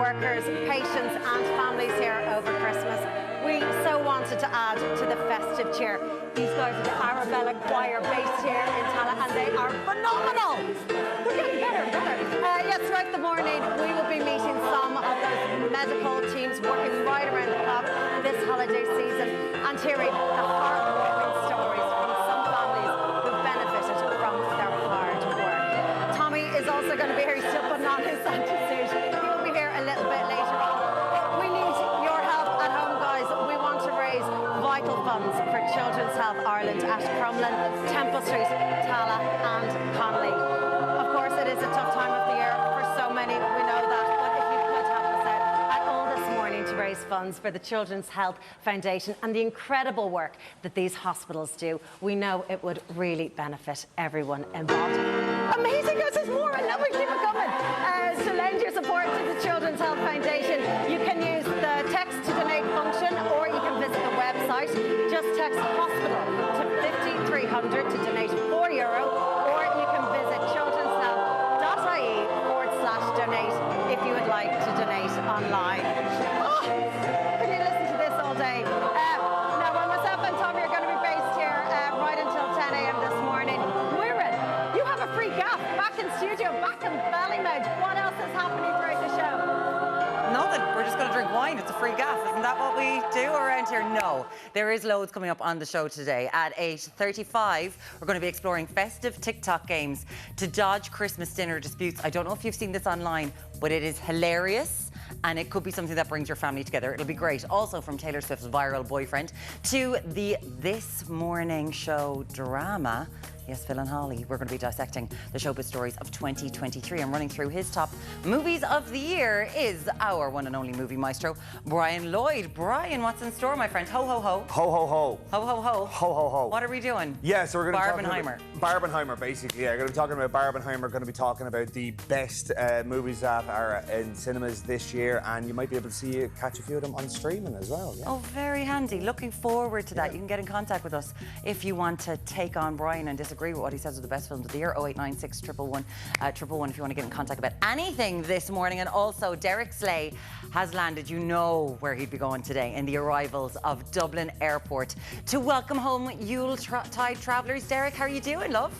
workers, patients and families here over Christmas. We so wanted to add to the festive cheer. These guys are the Arabella Choir based here in Tallaght and they are phenomenal. They're getting better and better. Yes, throughout the morning we will be meeting some of those medical teams working right around the clock this holiday season and hearing the heartwarming stories from some families who've benefited from their hard work. Tommy is also going to be here. He's still putting on his Santa suit. He will be here a little bit later on. But we need your help at home, guys. We want to raise vital funds for Children's Health Ireland at Crumlin, Temple Street, Tallaght and Connolly. Of course, it is a tough time of the year for so many. We know that. But if you could help us out at all this morning to raise funds for the Children's Health Foundation and the incredible work that these hospitals do, we know it would really benefit everyone involved. Amazing, guys, there's more. I love it. Keep it coming. To lend your support to the Children's Health Foundation, you can use the text to donate function or you can visit the website. Just text hospital to 50300 to donate €4 or you can visit childrenshealth.ie/donate if you would like to donate online. Oh, can you listen to this all day? Now, while myself and Tommy are going to be based here right until 10 a.m. this morning, Muireann, you have a free gaff back in studio, back in Ballymount. What else is happening throughout the show? Nothing. We're just going to drink wine. It's a free gaff. Isn't that what we do around here? No. There is loads coming up on the show today. At 8:35, we're going to be exploring festive TikTok games to dodge Christmas dinner disputes. I don't know if you've seen this online, but it is hilarious. And it could be something that brings your family together. It'll be great. Also, from Taylor Swift's viral boyfriend to the This Morning Show drama. Yes, Phil and Holly, we're going to be dissecting the showbiz stories of 2023 and running through his top movies of the year is our one and only movie maestro, Brian Lloyd. Brian, what's in store, my friend? Ho, ho, ho. Ho, ho, ho. Ho, ho, ho. Ho, ho, ho. What are we doing? Yeah, so we're going to be talking Barbenheimer. about Barbenheimer, basically. Yeah, we're going to be talking about Barbenheimer. We're going to be talking about the best movies that are in cinemas this year, and you might be able to catch a few of them on streaming as well. Yeah. Oh, very handy. Looking forward to that. Yeah. You can get in contact with us if you want to take on Brian and disagree with what he says are the best films of the year. 0896 111 111 if you want to get in contact about anything this morning. And also, Derek Slay has landed. You know where he'd be going today, in the arrivals of Dublin Airport to welcome home Yuletide travellers. Derek, how are you doing, love?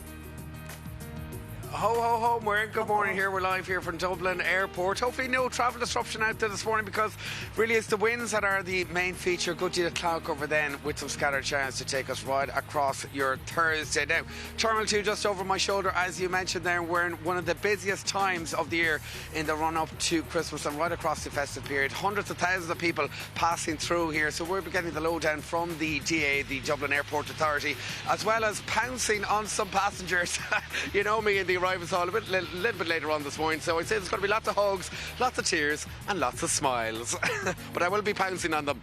Ho, ho, ho, Muireann. Good morning here. We're live here from Dublin Airport. Hopefully no travel disruption out there this morning because really it's the winds that are the main feature. Good deal of cloud cover then with some scattered showers to take us right across your Thursday. Now, Terminal 2 just over my shoulder, as you mentioned there, we're in one of the busiest times of the year in the run-up to Christmas and right across the festive period. Hundreds of thousands of people passing through here. So we're getting the lowdown from the DA, the Dublin Airport Authority, as well as pouncing on some passengers. You know me in the arrivals hall a little bit later on this morning, so I'd say there's going to be lots of hugs, lots of tears and lots of smiles. But I will be pouncing on them.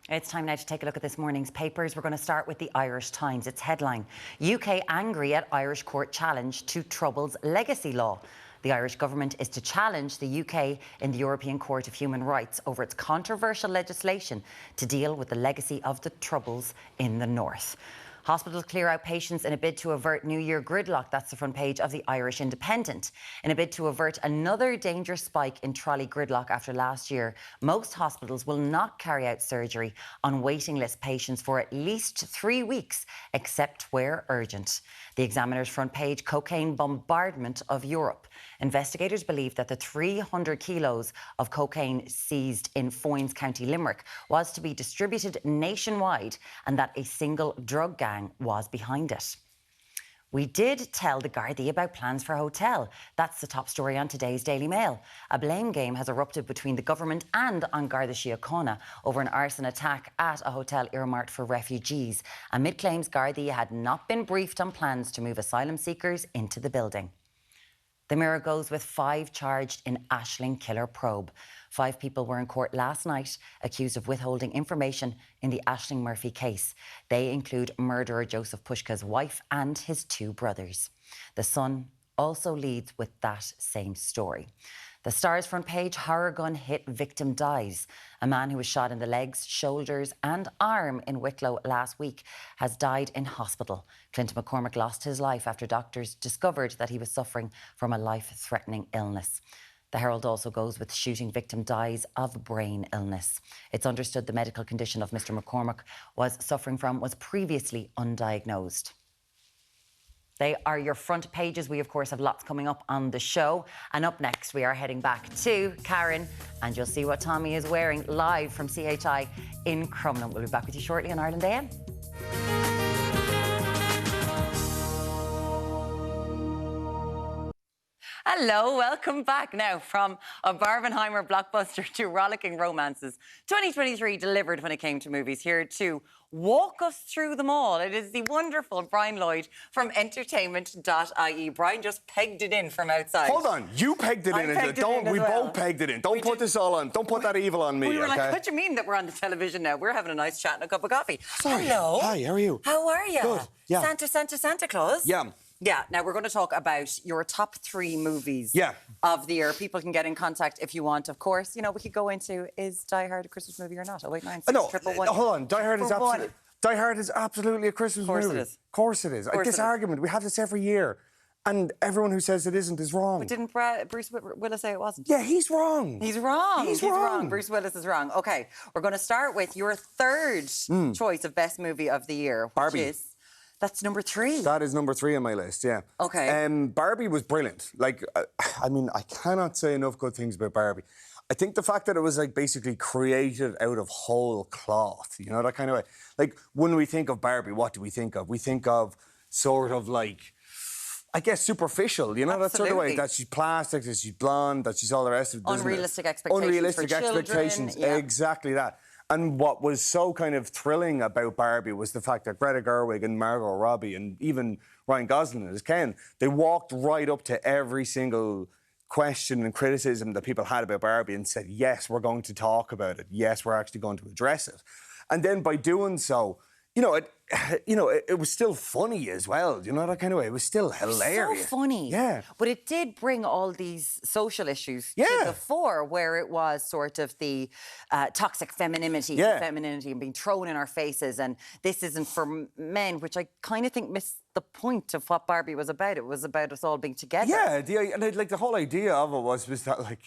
It's time now to take a look at this morning's papers. We're going to start with the Irish Times. Its headline, UK angry at Irish court challenge to Troubles legacy law. The Irish government is to challenge the UK in the European Court of Human Rights over its controversial legislation to deal with the legacy of the Troubles in the North. Hospitals clear out patients in a bid to avert New Year gridlock. That's the front page of the Irish Independent. In a bid to avert another dangerous spike in trolley gridlock after last year, most hospitals will not carry out surgery on waiting list patients for at least 3 weeks, except where urgent. The Examiner's front page, cocaine bombardment of Europe. Investigators believe that the 300 kilos of cocaine seized in Foynes, County Limerick was to be distributed nationwide and that a single drug gang was behind it. We did tell the Gardaí about plans for a hotel. That's the top story on today's Daily Mail. A blame game has erupted between the government and An Garda Síochána over an arson attack at a hotel earmarked for refugees, amid claims Gardaí had not been briefed on plans to move asylum seekers into the building. The Mirror goes with 5 charged in Aisling killer probe. 5 people were in court last night accused of withholding information in the Aisling Murphy case. They include murderer Joseph Pushka's wife and his 2 brothers. The Sun also leads with that same story. The Star's front page, horror gun hit, victim dies. A man who was shot in the legs, shoulders and arm in Wicklow last week has died in hospital. Clinton McCormick lost his life after doctors discovered that he was suffering from a life-threatening illness. The Herald also goes with shooting victim dies of brain illness. It's understood the medical condition of Mr. McCormack was suffering from was previously undiagnosed. They are your front pages. We, of course, have lots coming up on the show. And up next, we are heading back to Karen, and you'll see what Tommy is wearing live from CHI in Crumlin. We'll be back with you shortly on Ireland AM. Hello, welcome back now from a Barbenheimer blockbuster to rollicking romances. 2023 delivered when it came to movies. Here to walk us through them all, it is the wonderful Brian Lloyd from entertainment.ie. Brian just pegged it in from outside. Hold on, you pegged it in. We both pegged it in. Don't put this all on. Don't put that evil on me. We were okay? like, what do you mean that we're on the television now? We're having a nice chat and a cup of coffee. Sorry. Hello. Hi, how are you? How are you? Good. Yeah. Santa Claus. Yeah. Yeah, now we're going to talk about your top 3 movies of the year. People can get in contact if you want, of course. You know, we could go into, is Die Hard a Christmas movie or not? 0896 No, 111. hold on. Die Hard is absolutely a Christmas movie. Of course it is. Of course it is. This argument, we have this every year. And everyone who says it isn't is wrong. But didn't Bruce Willis say it wasn't? Yeah, he's wrong. He's wrong. He's wrong. Bruce Willis is wrong. OK, we're going to start with your third choice of best movie of the year, which Barbie. is... That's number 3. That is number 3 on my list, yeah. OK. Barbie was brilliant. Like, I mean, I cannot say enough good things about Barbie. I think the fact that it was, like, basically created out of whole cloth, you know, that kind of way. Like, when we think of Barbie, what do we think of? We think of sort of, like, I guess superficial, you know, that sort of way. That she's plastic, that she's blonde, that she's all the rest of it. Unrealistic expectations Unrealistic for expectations, children, yeah. Exactly that. And what was so kind of thrilling about Barbie was the fact that Greta Gerwig and Margot Robbie and even Ryan Gosling as Ken, they walked right up to every single question and criticism that people had about Barbie and said, yes, we're going to talk about it. Yes, we're actually going to address it. And then by doing so, it was still funny as well. You know, that kind of way. It was still hilarious. So funny. Yeah. But it did bring all these social issues to the fore, where it was sort of the toxic femininity and being thrown in our faces. And this isn't for men, which I kind of think missed the point of what Barbie was about. It was about us all being together. Yeah, the whole idea of it was that, like,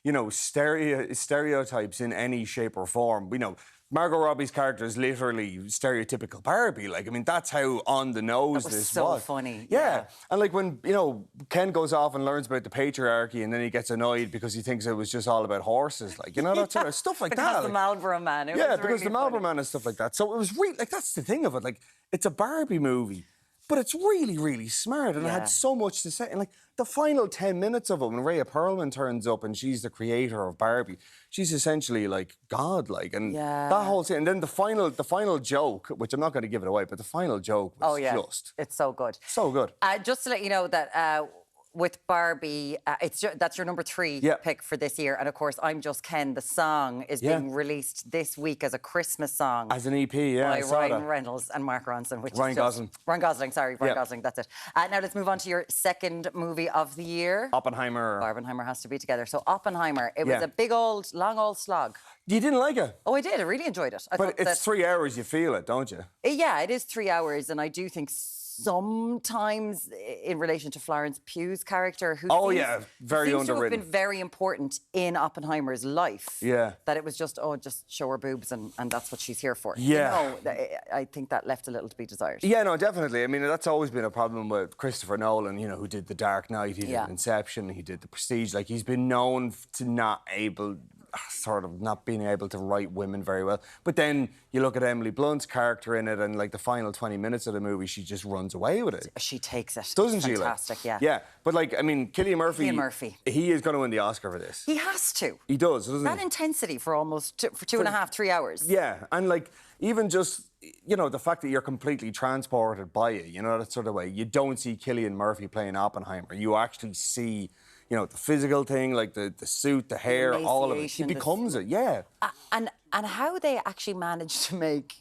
you know, stereotypes in any shape or form. You know, Margot Robbie's character is literally stereotypical Barbie. Like, I mean, that's how on the nose this was. So funny. Yeah. And like when, you know, Ken goes off and learns about the patriarchy and then he gets annoyed because he thinks it was just all about horses. Like, you know, that sort of stuff like because that. The Marlboro Man. Because the Marlboro Man and stuff like that. So it was really, like, that's the thing of it. Like, it's a Barbie movie. But it's really, really smart, and it had so much to say. And like the final 10 minutes of it, when Rhea Perlman turns up and she's the creator of Barbie, she's essentially like God-like, and that whole thing. And then the final joke, which I'm not going to give it away, but the final joke was just it's so good, so good. Just to let you know that. With Barbie, that's your number 3 pick for this year. And of course, I'm Just Ken, the song, is being released this week as a Christmas song. As an EP, by Ryan Reynolds and Mark Ronson. Ryan Gosling, that's it. Now let's move on to your second movie of the year. Oppenheimer. Barbenheimer has to be together. So Oppenheimer, it was a big old, long old slog. You didn't like it? Oh, I did. I really enjoyed it. But it's 3 hours, you feel it, don't you? Yeah, it is 3 hours. And I do think sometimes in relation to Florence Pugh's character, who very seems underwritten. to have been very important in Oppenheimer's life. Yeah. That it was just show her boobs and that's what she's here for. Yeah. You know, I think that left a little to be desired. Yeah, no, definitely. I mean, that's always been a problem with Christopher Nolan, you know, who did The Dark Knight, he did Inception, he did The Prestige. Like, he's been known to not being able to write women very well. But then you look at Emily Blunt's character in it, and like the final 20 minutes of the movie, she just runs away with it. She takes it. Doesn't she? Fantastic, yeah. Yeah, but like, I mean, Cillian Murphy. He is going to win the Oscar for this. He has to. He does, doesn't he? That intensity for almost for 2.5, 3 hours. Yeah, and like, even just, you know, the fact that you're completely transported by it, you know, that sort of way. You don't see Cillian Murphy playing Oppenheimer. You actually see, you know, the physical thing, like the suit, the hair, all of it. He becomes it, And how they actually managed to make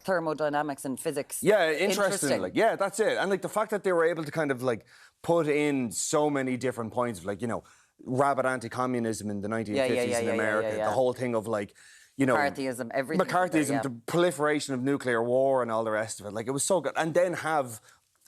thermodynamics and physics interesting. Like, yeah, that's it. And like the fact that they were able to kind of like put in so many different points of, like, you know, rabid anti-communism in the 1950s in America, the whole thing of, like, you know, McCarthyism, everything. The proliferation of nuclear war and all the rest of it. Like, it was so good. And then have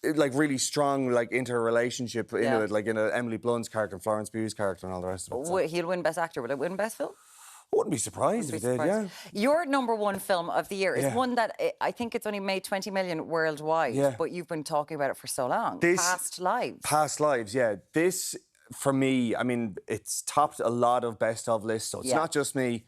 like really strong like interrelationship into Yeah. it, like in a Emily Blunt's character and Florence Pugh's character and all the rest of it. So. He'll win Best Actor. Will it win Best Film? I wouldn't be surprised if it did, yeah. Your number one film of the year is Yeah. one that I think it's only made 20 million worldwide, Yeah. but you've been talking about it for so long. This- Past Lives. Past Lives, yeah. This, for me, I mean, it's topped a lot of best of lists, so it's Yeah. not just me.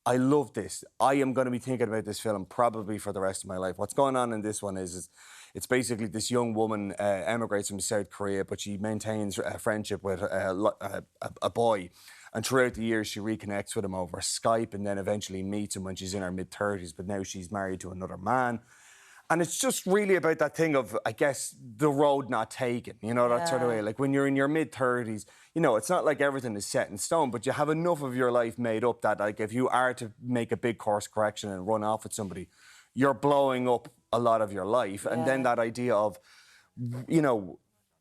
I love this. I am going to be thinking about this film probably for the rest of my life. What's going on in this one is it's basically this young woman emigrates from South Korea, but she maintains a friendship with a boy. And throughout the years, she reconnects with him over Skype and then eventually meets him when she's in her mid-30s, but now she's married to another man. And it's just really about that thing of, I guess, the road not taken, you know, that sort of way. Like when you're in your mid-30s, you know, it's not like everything is set in stone, but you have enough of your life made up that, like, if you are to make a big course correction and run off with somebody, you're blowing up a lot of your life. And then that idea of, you know,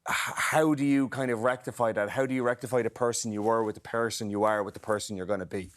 how do you kind of rectify that? How do you rectify the person you were with the person you are with the person you're going to be?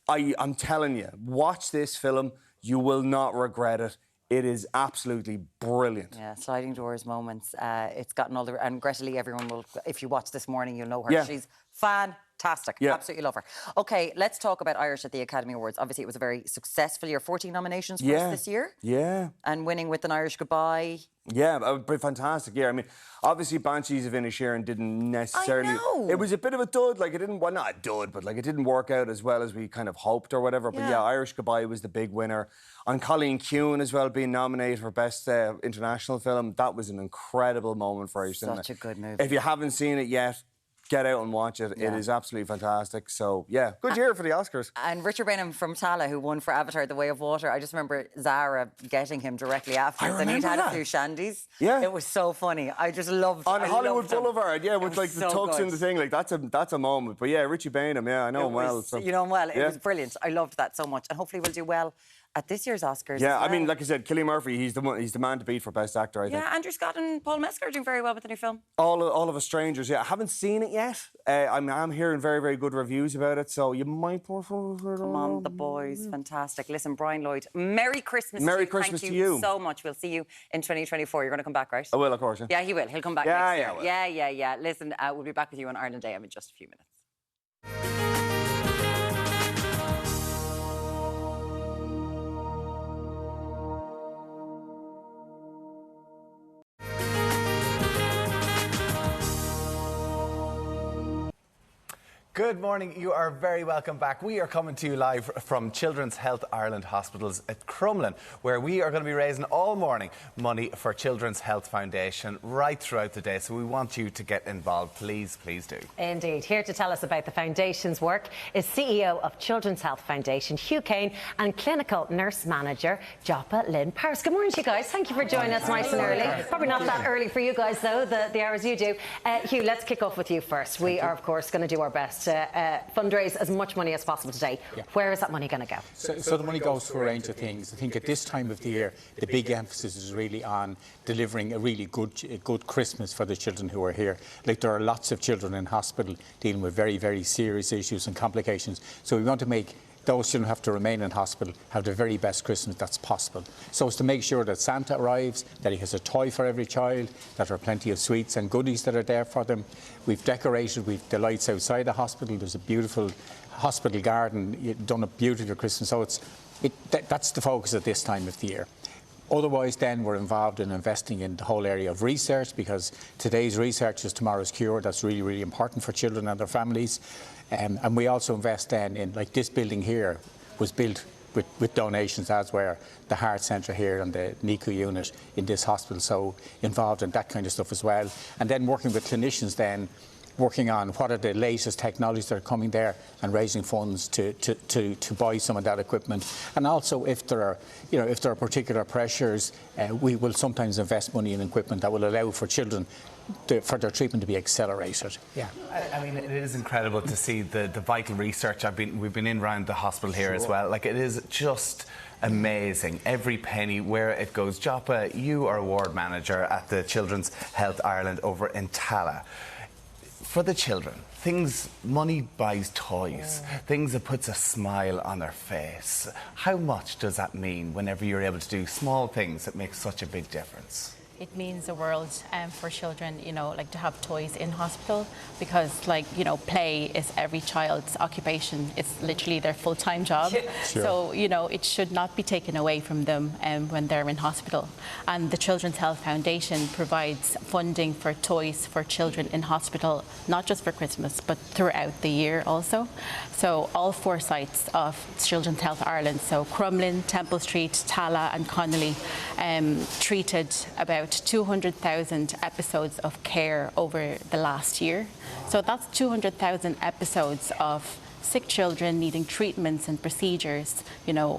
I'm telling you, watch this film. You will not regret it. It is absolutely brilliant. Yeah, sliding doors moments. It's gotten all the... And Greta Lee, everyone will... If you watch this morning, you'll know her. Yeah. She's fantastic. Yeah. Absolutely love her. OK, let's talk about Irish at the Academy Awards. Obviously, it was a very successful year. 14 nominations for us this year. Yeah. And winning with An Irish Goodbye. Yeah, a fantastic year. I mean, obviously, Banshees of Inisherin didn't necessarily... I know. It was a bit of a dud. Like, it didn't... Well, not a dud, but, like, it didn't work out as well as we kind of hoped or whatever. But, yeah, Irish Goodbye was the big winner. And Colleen Kuhn as well being nominated for Best International Film. That was an incredible moment for Irish cinema. Such a good movie. If you haven't seen it yet, get out and watch it. It is absolutely fantastic. So, yeah, good year for the Oscars. And Richard Bainham from Tala, who won for Avatar: The Way of Water. I just remember Zara getting him directly afterwards, and he'd had a few shandies. Yeah. It was so funny. I just loved On I Hollywood loved him. Boulevard, yeah, with was like the so tux good. in the thing, like that's a moment. But yeah, Richie Bainham, yeah, I know him well. So. You know him well. It Yeah. was brilliant. I loved that so much, and hopefully we'll do well at this year's Oscars. Yeah, as I mean, well. like I said, Cillian Murphy, he's the man to beat for Best Actor, I think. Yeah, Andrew Scott and Paul Mescal are doing very well with the new film. All of Us Strangers, yeah. I haven't seen it yet. I'm hearing very, very good reviews about it, so you might Come on, the boys, fantastic. Listen, Brian Lloyd, Merry Christmas to Merry you. Christmas Thank to you you. so much. We'll see you in 2024. You're going to come back, right? I will, of course, yeah. Yeah, he will. He'll come back Yeah, next yeah, year. I will. Yeah. Listen, we'll be back with you on Ireland Day in just a few minutes. Good morning. You are very welcome back. We are coming to you live from Children's Health Ireland Hospitals at Crumlin, where we are going to be raising all morning money for Children's Health Foundation right throughout the day. So we want you to get involved. Please, please do. Indeed. Here to tell us about the Foundation's work is CEO of Children's Health Foundation, Hugh Kane, and Clinical Nurse Manager, Joppa Lynn Paris. Good morning to you guys. Thank you for joining us nice and early. Probably not that early for you guys, though, the hours you do. Hugh, let's kick off with you first. We are, of course, going to do our best to fundraise as much money as possible today. Yeah. Where is that money going to go? So the money goes to a range of things. I think at this time of the year, the big emphasis is really on delivering a really good Christmas for the children who are here. Like, there are lots of children in hospital dealing with very, very serious issues and complications. So we want to make those children who have to remain in hospital have the very best Christmas that's possible. So it's to make sure that Santa arrives, that he has a toy for every child, that there are plenty of sweets and goodies that are there for them. We've decorated, we've the lights outside the hospital. There's a beautiful hospital garden. You've done a beautiful Christmas. So that's the focus at this time of the year. Otherwise, then, we're involved in investing in the whole area of research, because today's research is tomorrow's cure. That's really, really important for children and their families. And we also invest then in, like, this building here was built with donations, as were the Heart Centre here and the NICU unit in this hospital, so involved in that kind of stuff as well. And then working with clinicians then, working on what are the latest technologies that are coming there and raising funds to buy some of that equipment. And also, if there are particular pressures, we will sometimes invest money in equipment that will allow for children for their treatment to be accelerated. Yeah. I mean, it is incredible to see the vital research. We've been in around the hospital here as well. Like, it is just amazing. Every penny, where it goes. Joppa, you are a ward manager at the Children's Health Ireland over in Tala. For the children, money buys toys, things that puts a smile on their face. How much does that mean whenever you're able to do small things that make such a big difference? It means the world for children, like to have toys in hospital, because play is every child's occupation. It's literally their full-time job. Sure. So, it should not be taken away from them when they're in hospital. And the Children's Health Foundation provides funding for toys for children in hospital, not just for Christmas, but throughout the year also. So all 4 sites of Children's Health Ireland, so Crumlin, Temple Street, Tala and Connolly, treated about 200,000 episodes of care over the last year. So that's 200,000 episodes of sick children needing treatments and procedures,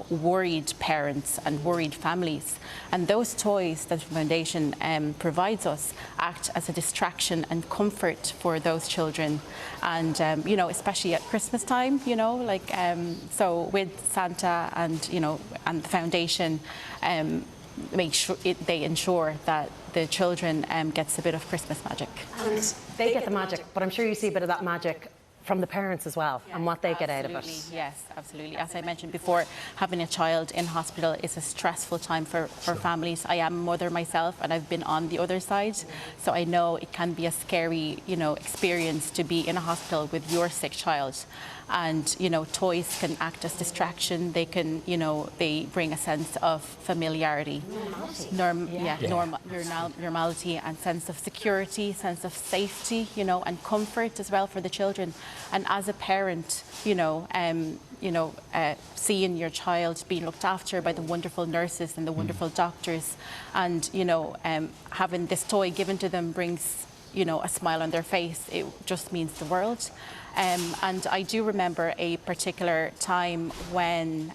worried parents and worried families. And those toys that the Foundation provides us act as a distraction and comfort for those children. And, especially at Christmas time, so with Santa and, and the Foundation, make sure they ensure that the children gets a bit of Christmas magic. And they get the magic, but I'm sure you see a bit of that magic from the parents as well, and what they get out of it. Yes, absolutely. As I mentioned before, having a child in hospital is a stressful time for families. I am a mother myself, and I've been on the other side, so I know it can be a scary, experience to be in a hospital with your sick child. And toys can act as distraction. They can, they bring a sense of familiarity, normality, and sense of security, sense of safety, and comfort as well for the children. And as a parent, seeing your child being looked after by the wonderful nurses and the wonderful doctors, and having this toy given to them brings a smile on their face. It just means the world. And I do remember a particular time when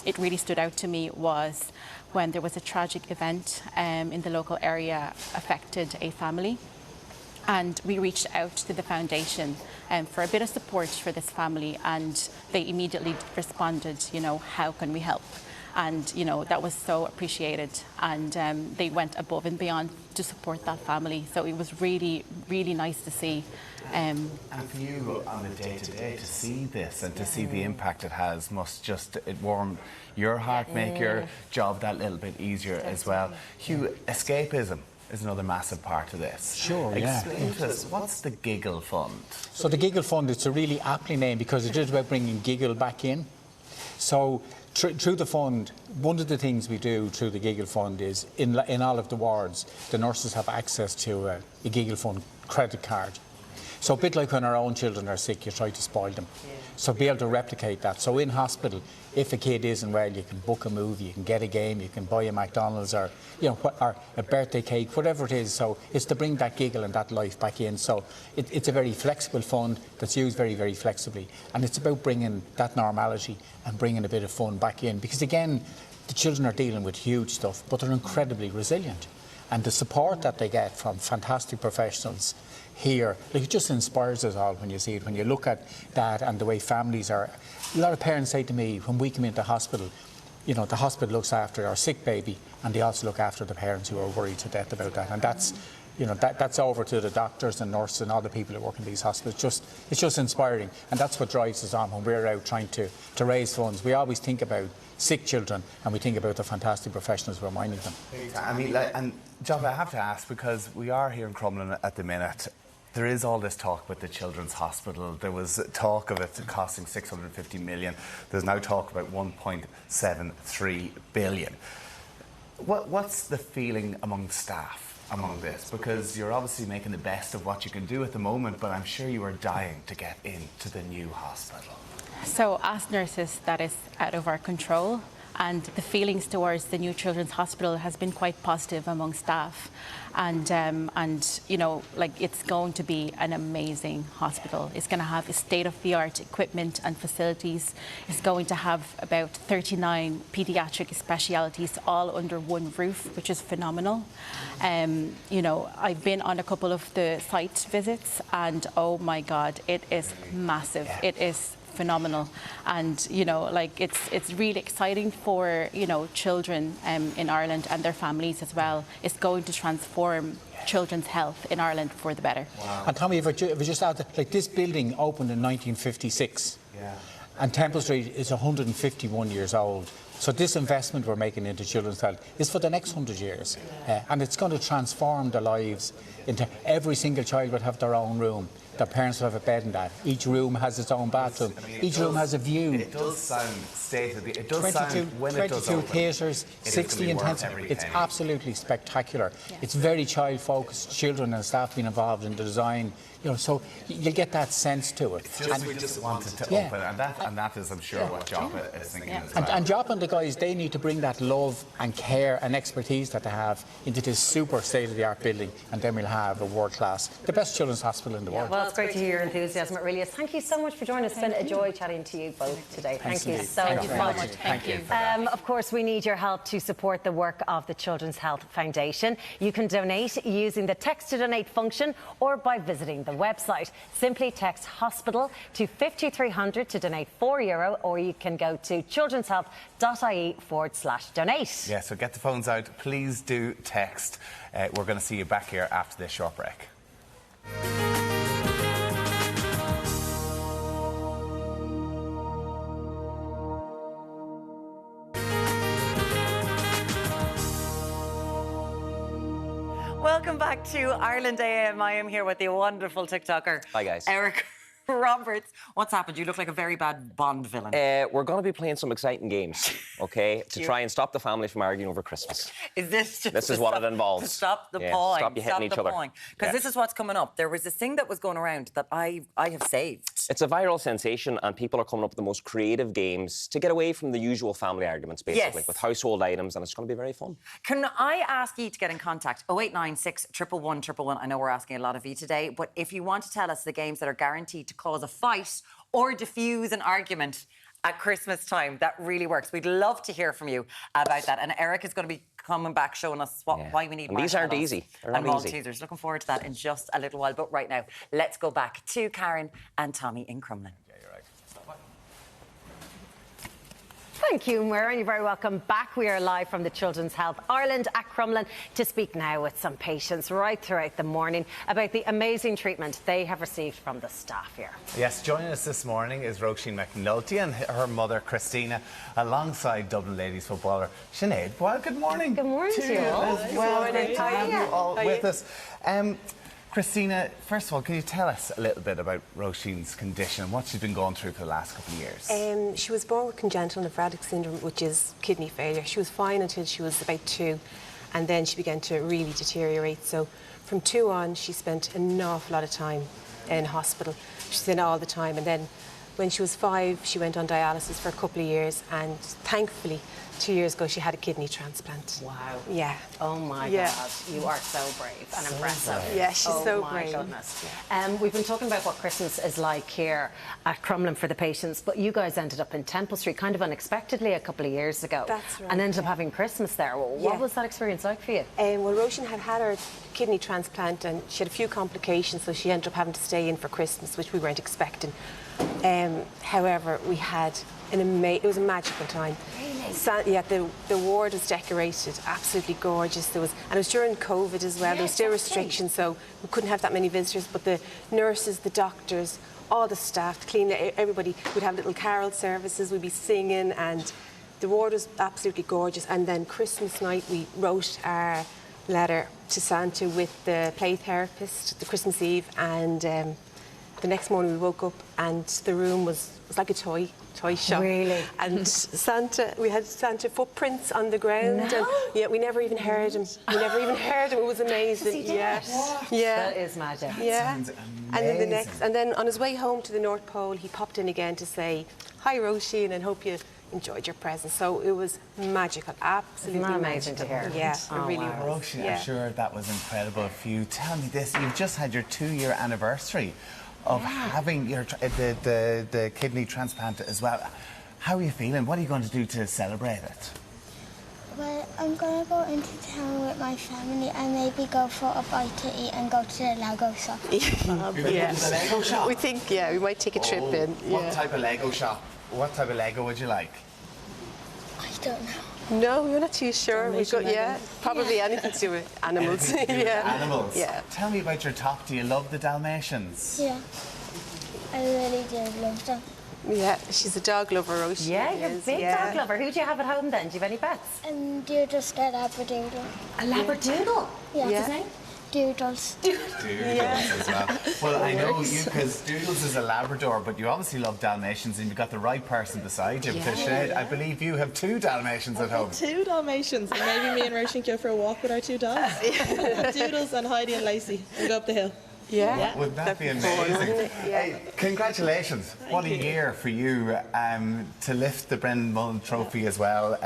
it really stood out to me was when there was a tragic event in the local area affected a family. And we reached out to the Foundation for a bit of support for this family, and they immediately responded, how can we help? And, that was so appreciated, and they went above and beyond to support that family. So it was really, really nice to see. And for you on the day-to-day to see this and to see the impact it has must it warm your heart, make your job that little bit easier as well. Hugh, escapism is another massive part of this. Sure, Explain to us, what's the Giggle Fund? So the Giggle Fund, it's a really aptly named because it is about bringing giggle back in. So through the fund, one of the things we do through the Giggle Fund is in all of the wards, the nurses have access to a Giggle Fund credit card. So a bit like when our own children are sick, you try to spoil them. So be able to replicate that. So in hospital, if a kid isn't well, you can book a movie, you can get a game, you can buy a McDonald's or or a birthday cake, whatever it is. So it's to bring that giggle and that life back in. So it's a very flexible fund that's used very, very flexibly. And it's about bringing that normality and bringing a bit of fun back in. Because again, the children are dealing with huge stuff, but they're incredibly resilient. And the support that they get from fantastic professionals here, it just inspires us all when you see it, when you look at that and the way families are. A lot of parents say to me, when we come into hospital, the hospital looks after our sick baby, and they also look after the parents who are worried to death about that. And that's, that's over to the doctors and nurses and all the people who work in these hospitals. It's just inspiring, and that's what drives us on when we're out trying to raise funds. We always think about sick children, and we think about the fantastic professionals who are minding them. I mean, and John, I have to ask, because we are here in Crumlin at the minute. There is all this talk with the Children's Hospital. There was talk of it costing 650 million. There's now talk about 1.73 billion. What's the feeling among staff among this? Because you're obviously making the best of what you can do at the moment, but I'm sure you are dying to get into the new hospital. So as nurses, that is out of our control. And the feelings towards the new Children's Hospital has been quite positive among staff, and it's going to be an amazing hospital. It's going to have state-of-the-art equipment and facilities. It's going to have about 39 paediatric specialities all under one roof, which is phenomenal. I've been on a couple of the site visits, and oh my God, it is massive. Yeah. It is phenomenal, and it's really exciting for children in Ireland and their families as well. It's going to transform children's health in Ireland for the better. Wow. And Tommy, if I just add, this building opened in 1956. Yeah. And Temple Street is 151 years old. So this investment we're making into children's health is for the next 100 years, and it's going to transform their lives into every single child will have their own room. Their parents will have a bed in that. Each room has its own bathroom. Each room has a view. It does sound state-of-the-art. It does sound, when it does 22 open, theatres, 60 intensive. It's absolutely spectacular. Yeah. It's very child-focused. Children and staff being involved in the design. You know, so you get that sense to it. We just wanted to open, and that is, I'm sure, what Joppa is thinking as well. And Joppa and the guys, they need to bring that love and care and expertise that they have into this super state-of-the-art building, and then we'll have a world-class, the best children's hospital in the world. Well, it's great to hear your enthusiasm. It really is. Thank you so much for joining us. It's been a joy chatting to you both today. Thank you so much. Thank you. Of course, we need your help to support the work of the Children's Health Foundation. You can donate using the text to donate function or by visiting the website. Simply text hospital to 52300 to donate €4, or you can go to childrenshealth.ie/donate. Yeah, so get the phones out. Please do text. We're going to see you back here after this short break. Welcome back to Ireland AM. I am here with the wonderful TikToker. Hi, guys. Eric Roberts. What's happened? You look like a very bad Bond villain. We're going to be playing some exciting games, okay, to try and stop the family from arguing over Christmas. Is this just This is what it involves. To stop the pawing. Stop you hitting each other. Because this is what's coming up. There was this thing that was going around that I have saved. It's a viral sensation, and people are coming up with the most creative games to get away from the usual family arguments, basically, with household items, and it's going to be very fun. Can I ask you to get in contact? 0896 111 111. I know we're asking a lot of you today, but if you want to tell us the games that are guaranteed to cause a fight or diffuse an argument at Christmas time, that really works. We'd love to hear from you about that. And Eric is going to be coming back showing us why we need and these aren't easy. They're and not easy. Maltesers. Looking forward to that in just a little while. But right now, let's go back to Karen and Tommy in Crumlin. Thank you, Muir, and you're very welcome back. We are live from the Children's Health Ireland at Crumlin to speak now with some patients right throughout the morning about the amazing treatment they have received from the staff here. Yes, joining us this morning is Roisin McNulty and her mother, Christina, alongside Dublin ladies footballer Sinead Boyle. Good morning. Good morning to you all. Well, great to have you all with us. Christina, first of all, can you tell us a little bit about Roisin's condition and what she's been going through for the last couple of years? She was born with congenital nephrotic syndrome, which is kidney failure. She was fine until she was about 2, and then she began to really deteriorate. So from 2 on, she spent an awful lot of time in hospital. She's in all the time, and then when she was 5, she went on dialysis for a couple of years, and thankfully, 2 years ago, she had a kidney transplant. Wow. Yeah. Oh, my God. You are so brave and impressive. Yeah, she's so Oh, brave. my goodness. We've been talking about what Christmas is like here at Crumlin for the patients, but you guys ended up in Temple Street kind of unexpectedly a couple of years ago. That's right. And ended up having Christmas there. Well, what was that experience like for you? Well, Roisin had her kidney transplant, and she had a few complications, so she ended up having to stay in for Christmas, which we weren't expecting. However, we had it was a magical time. Really? The ward was decorated, absolutely gorgeous. And it was during COVID as well. There were still restrictions, so we couldn't have that many visitors. But the nurses, the doctors, all the staff, everybody would have little carol services. We'd be singing, and the ward was absolutely gorgeous. And then Christmas night, we wrote our letter to Santa with the play therapist, the Christmas Eve, and the next morning we woke up and the room was like a toy shop. Really? And we had Santa footprints on the ground. No. And we never even heard him. We never even heard him. It was amazing. Yeah. That is magic. Sounds amazing. And then on his way home to the North Pole, he popped in again to say, "Hi, Roisin, and hope you enjoyed your present." So it was magical, absolutely amazing magical. to hear. Yeah, it really was. Roisin, I'm sure that was incredible for you. Tell me this, you've just had your 2-year anniversary of having the kidney transplant as well. How are you feeling? What are you going to do to celebrate it? Well, I'm going to go into town with my family and maybe go for a bite to eat and go to the Lego shop. You're going to the Lego shop? We think, we might take a trip in. What type of Lego shop? What type of Lego would you like? I don't know. No, we're not too sure. We've got, probably anything to do with animals. Animals? Yeah. Tell me about your top. Do you love the Dalmatians? Yeah, I really do love them. Yeah, she's a dog lover, Roisin. Yeah, you're a big dog lover. Who do you have at home then? Do you have any pets? And Doodles get Labradoodle. A Labradoodle? Yeah. What's his name? Doodles. Doodles as well. Well, I know you, because Doodles is a Labrador, but you obviously love Dalmatians, and you've got the right person beside you. Because Sinead, I believe you have 2 Dalmatians at home. 2 Dalmatians, and maybe me and Roisin go for a walk with our 2 dogs. Doodles and Heidi and Lacey. We'll go up the hill. Yeah. Wouldn't that be amazing? Hey, congratulations. What a year for you to lift the Brendan Mullen Trophy as well.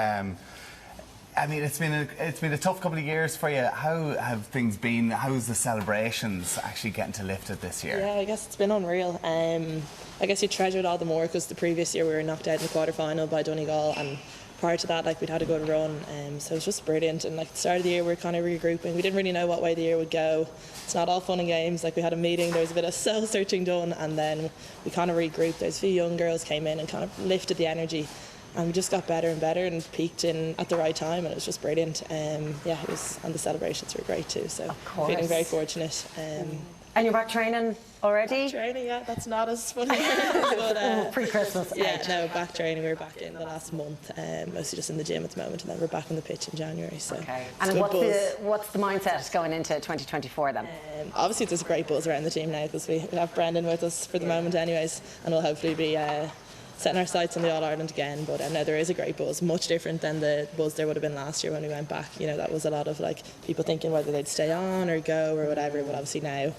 I mean, it's been a tough couple of years for you. How have things been? How's the celebrations actually getting to lift it this year? Yeah, I guess it's been unreal. I guess you treasure it all the more because the previous year we were knocked out in the quarter-final by Donegal, and prior to that, like, we'd had a good run. So it was just brilliant. And like at the start of the year, we were kind of regrouping. We didn't really know what way the year would go. It's not all fun and games. Like, we had a meeting, there was a bit of soul-searching done, and then we kind of regrouped. There's a few young girls came in and kind of lifted the energy. And we just got better and better and peaked in at the right time, and it was just brilliant. Yeah, it was, and the celebrations were great too. So feeling very fortunate. And you're back training already? Training, yeah, that's not as funny. But, pre-Christmas. Yeah, no, back training. We were back in the last month, mostly just in the gym at the moment, and then we're back on the pitch in January. So, okay. And what's the mindset going into 2024 then? Obviously, there's a great buzz around the team now because we have Brendan with us for the moment, anyways, and we'll hopefully be setting our sights on the All-Ireland again. But no, there is a great buzz, much different than the buzz there would have been last year when we went back. You know, that was a lot of like people thinking whether they'd stay on or go or whatever. But obviously now,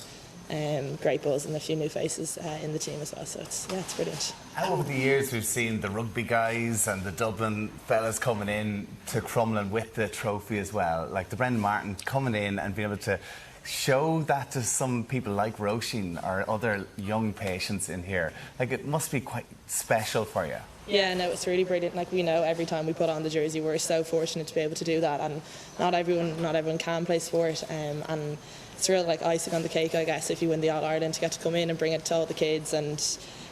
great buzz and a few new faces in the team as well. So it's brilliant. And over the years, we've seen the rugby guys and the Dublin fellas coming in to Crumlin with the trophy as well. Like the Brendan Martin coming in and being able to show that to some people like Roisin or other young patients in here. Like, it must be quite special for you. Yeah, no, it's really brilliant. Like, we know every time we put on the jersey, we're so fortunate to be able to do that, and not everyone can play sport, and it's real like icing on the cake, I guess, if you win the All-Ireland, to get to come in and bring it to all the kids. And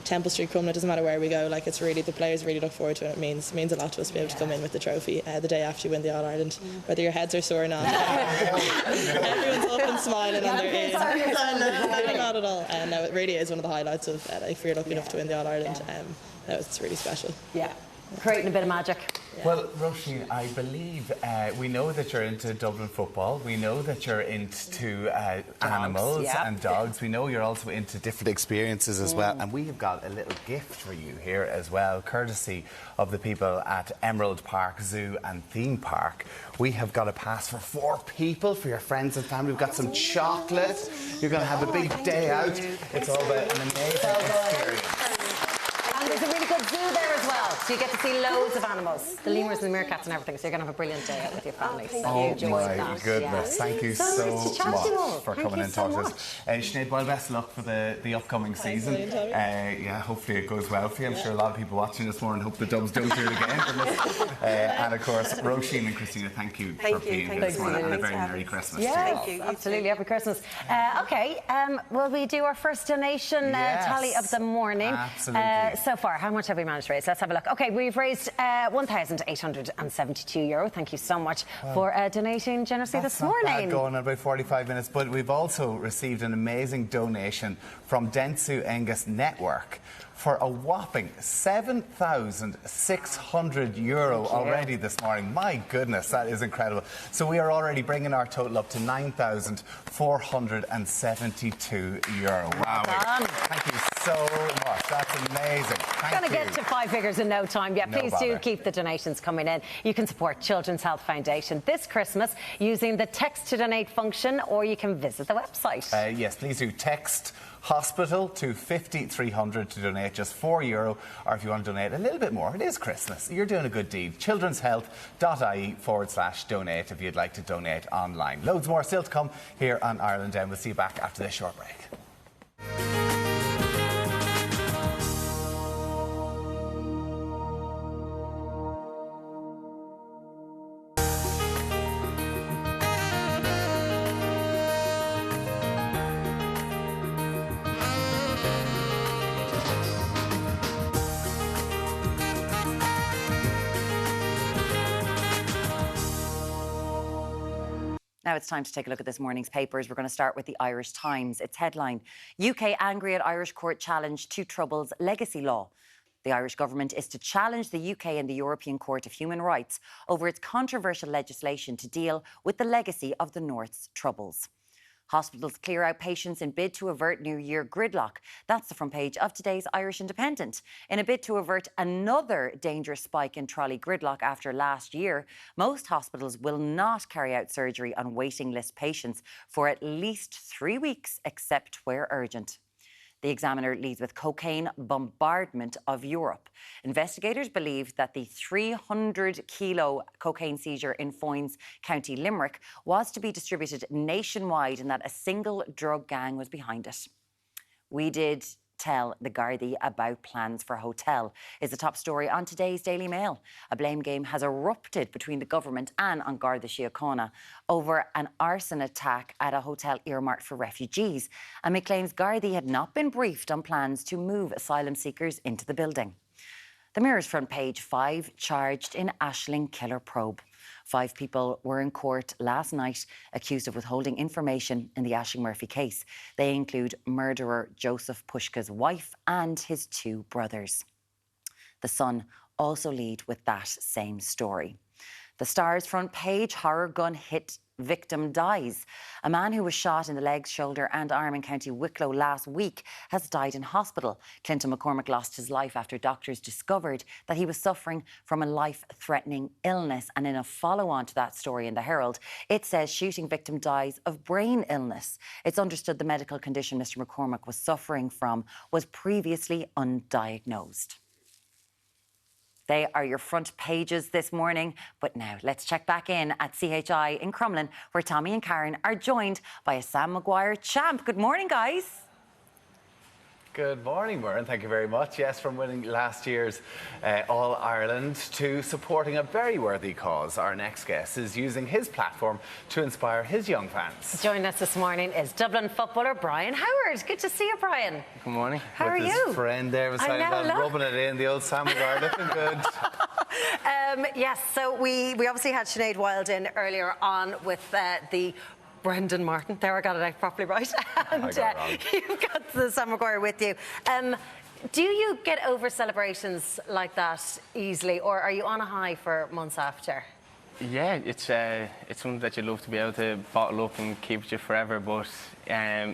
Temple Street, Crumlin, it doesn't matter where we go, like, it's really, the players really look forward to it. It means a lot to us to be able to come in with the trophy the day after you win the All-Ireland, whether your heads are sore or not. Everyone's up and smiling and they're in. No, not at all. No, it really is one of the highlights of if you're lucky enough to win the All-Ireland. No, it's really special. Yeah, creating a bit of magic. Yeah. Well, Roisin, I believe we know that you're into Dublin football. We know that you're into animals and dogs. We know you're also into different experiences as well. And we have got a little gift for you here as well, courtesy of the people at Emerald Park Zoo and Theme Park. We have got a pass for 4 people, for your friends and family. We've got some chocolate. You're going to have a big day out. It's all about an amazing experience. And there's a really good zoo there as well, so you get to see loads of animals, the lemurs and the meerkats and everything, so you're going to have a brilliant day out with your family. So my goodness, thank you so much for coming and talking to us. Sinead, well, best of luck for the upcoming season. Yeah, hopefully it goes well for you. I'm sure a lot of people watching this morning hope the Dubs don't do it again. And of course, Roisin and Christina, thank you for being here this morning, and a very Merry Christmas. Yeah, absolutely, happy Christmas. Okay, will we do our first donation tally of the morning? Absolutely. So far, how much have we managed to raise? Let's have a look. Okay, we've raised €1,872. Thank you so much for donating generously this morning. That's not bad going in about 45 minutes, but we've also received an amazing donation from Dentsu Angus Network for a whopping €7,600 already this morning. My goodness, that is incredible. So we are already bringing our total up to €9,472. Wow. Thank you so much. That's amazing. Going to get to 5 figures in no time. Yeah, please do keep the donations coming in. You can support Children's Health Foundation this Christmas using the text to donate function, or you can visit the website. Yes, please do text hospital to 50300 to donate just €4, or if you want to donate a little bit more, it is Christmas, you're doing a good deed. childrenshealth.ie/donate if you'd like to donate online. Loads more still to come here on Ireland Down. We'll see you back after this short break. Now it's time to take a look at this morning's papers. We're going to start with the Irish Times. Its headline, UK angry at Irish court challenge to Trouble's legacy law. The Irish government is to challenge the UK and the European Court of Human Rights over its controversial legislation to deal with the legacy of the North's troubles. Hospitals clear out patients in bid to avert New Year gridlock. That's the front page of today's Irish Independent. In a bid to avert another dangerous spike in trolley gridlock after last year, most hospitals will not carry out surgery on waiting list patients for at least 3 weeks, except where urgent. The Examiner leads with cocaine bombardment of Europe. Investigators believe that the 300-kilo cocaine seizure in Foynes, County Limerick, was to be distributed nationwide and that a single drug gang was behind it. We did tell the Gardaí about plans for a hotel is the top story on today's Daily Mail. A blame game has erupted between the government and An Garda Síochána over an arson attack at a hotel earmarked for refugees. And it claims Gardaí had not been briefed on plans to move asylum seekers into the building. The Mirror's front page, 5 charged in Aisling killer probe. 5 people were in court last night accused of withholding information in the Aisling Murphy case. They include murderer Joseph Pushka's wife and his 2 brothers. The Sun also lead with that same story. The Star's front page, horror gun hit victim dies. A man who was shot in the legs, shoulder and arm in County Wicklow last week has died in hospital. Clinton McCormick lost his life after doctors discovered that he was suffering from a life-threatening illness. And in a follow-on to that story in the Herald, it says shooting victim dies of brain illness. It's understood the medical condition Mr. McCormick was suffering from was previously undiagnosed. They are your front pages this morning. But now let's check back in at CHI in Crumlin, where Tommy and Karen are joined by a Sam Maguire champ. Good morning, guys. Good morning, Muireann. Thank you very much. Yes, from winning last year's All-Ireland to supporting a very worthy cause, our next guest is using his platform to inspire his young fans. Joining us this morning is Dublin footballer Brian Howard. Good to see you, Brian. Good morning. How are you? His friend there beside him, rubbing it in, the old Sam Maguire, looking good. Yes, so we obviously had Sinead Wilde in earlier on with the Brendan Martin. There, I got it out properly right. And you've got the Sam Maguire with you. Do you get over celebrations like that easily, or are you on a high for months after? Yeah, it's something that you love to be able to bottle up and keep with you forever. But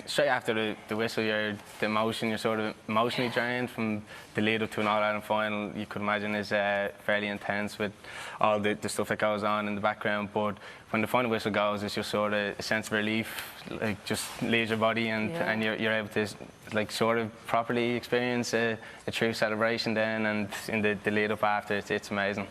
straight after the whistle, the emotion, you're sort of emotionally drained from the lead up to an All-Ireland final. You could imagine is fairly intense with all the stuff that goes on in the background. But when the final whistle goes, it's just sort of a sense of relief, like just leaves your body, and you're able to like sort of properly experience a true celebration then, and in the lead up after, it's amazing.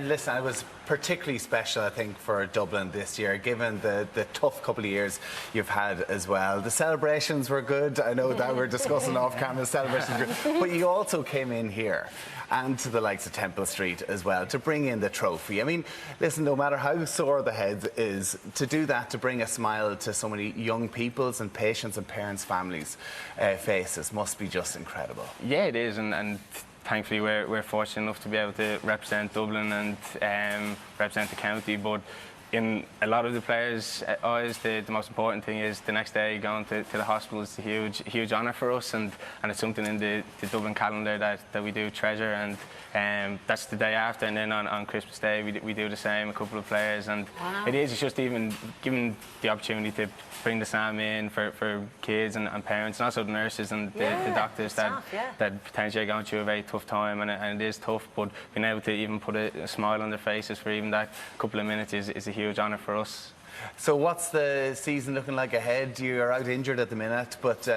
Listen, it was particularly special, I think, for Dublin this year, given the tough couple of years you've had as well. The celebrations were good. I know that we're discussing off camera, celebrations were good. But you also came in here and to the likes of Temple Street as well to bring in the trophy. I mean, listen, no matter how sore the head is, to do that, to bring a smile to so many young people's and patients' and parents' families' faces must be just incredible. Yeah, it is, and thankfully we're fortunate enough to be able to represent Dublin and represent the county. But in a lot of the players' eyes, the most important thing is the next day going to the hospital is a huge honour for us, and it's something in the Dublin calendar that we do treasure, and that's the day after, and then on Christmas Day we do the same, a couple of players, and it's just even giving the opportunity to bring the Sam in for kids and parents, and also the nurses and the doctors that potentially are going through a very tough time, and it is tough, but being able to even put a smile on their faces for even that couple of minutes is a huge honour for us. So what's the season looking like ahead? You're out injured at the minute, but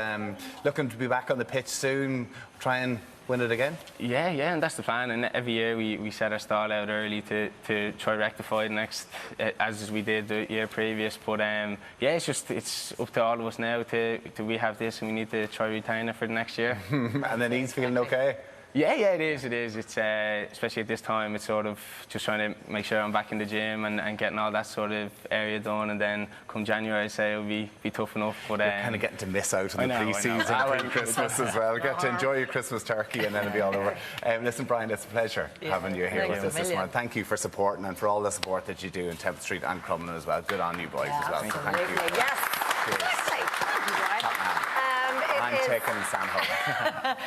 looking to be back on the pitch soon, try and win it again? Yeah, and that's the plan. And every year we set our stall out early to try rectify the next, as we did the year previous. But it's up to all of us now to we have this and we need to try retain it for the next year. And then he's feeling okay? Yeah, it is. It's especially at this time, it's sort of just trying to make sure I'm back in the gym and getting all that sort of area done, and then come January, I'd say it'll be tough enough. But you're kind of getting to miss out on the pre-season, pre-Christmas as well. Get to enjoy your Christmas turkey, and then it'll be all over. Listen, Brian, it's a pleasure having you here with us this morning. Thank you for supporting and for all the support that you do in Temple Street and Crumlin as well. Good on you boys as well. Absolutely. Thank you. Yes. I'm taking Sam home.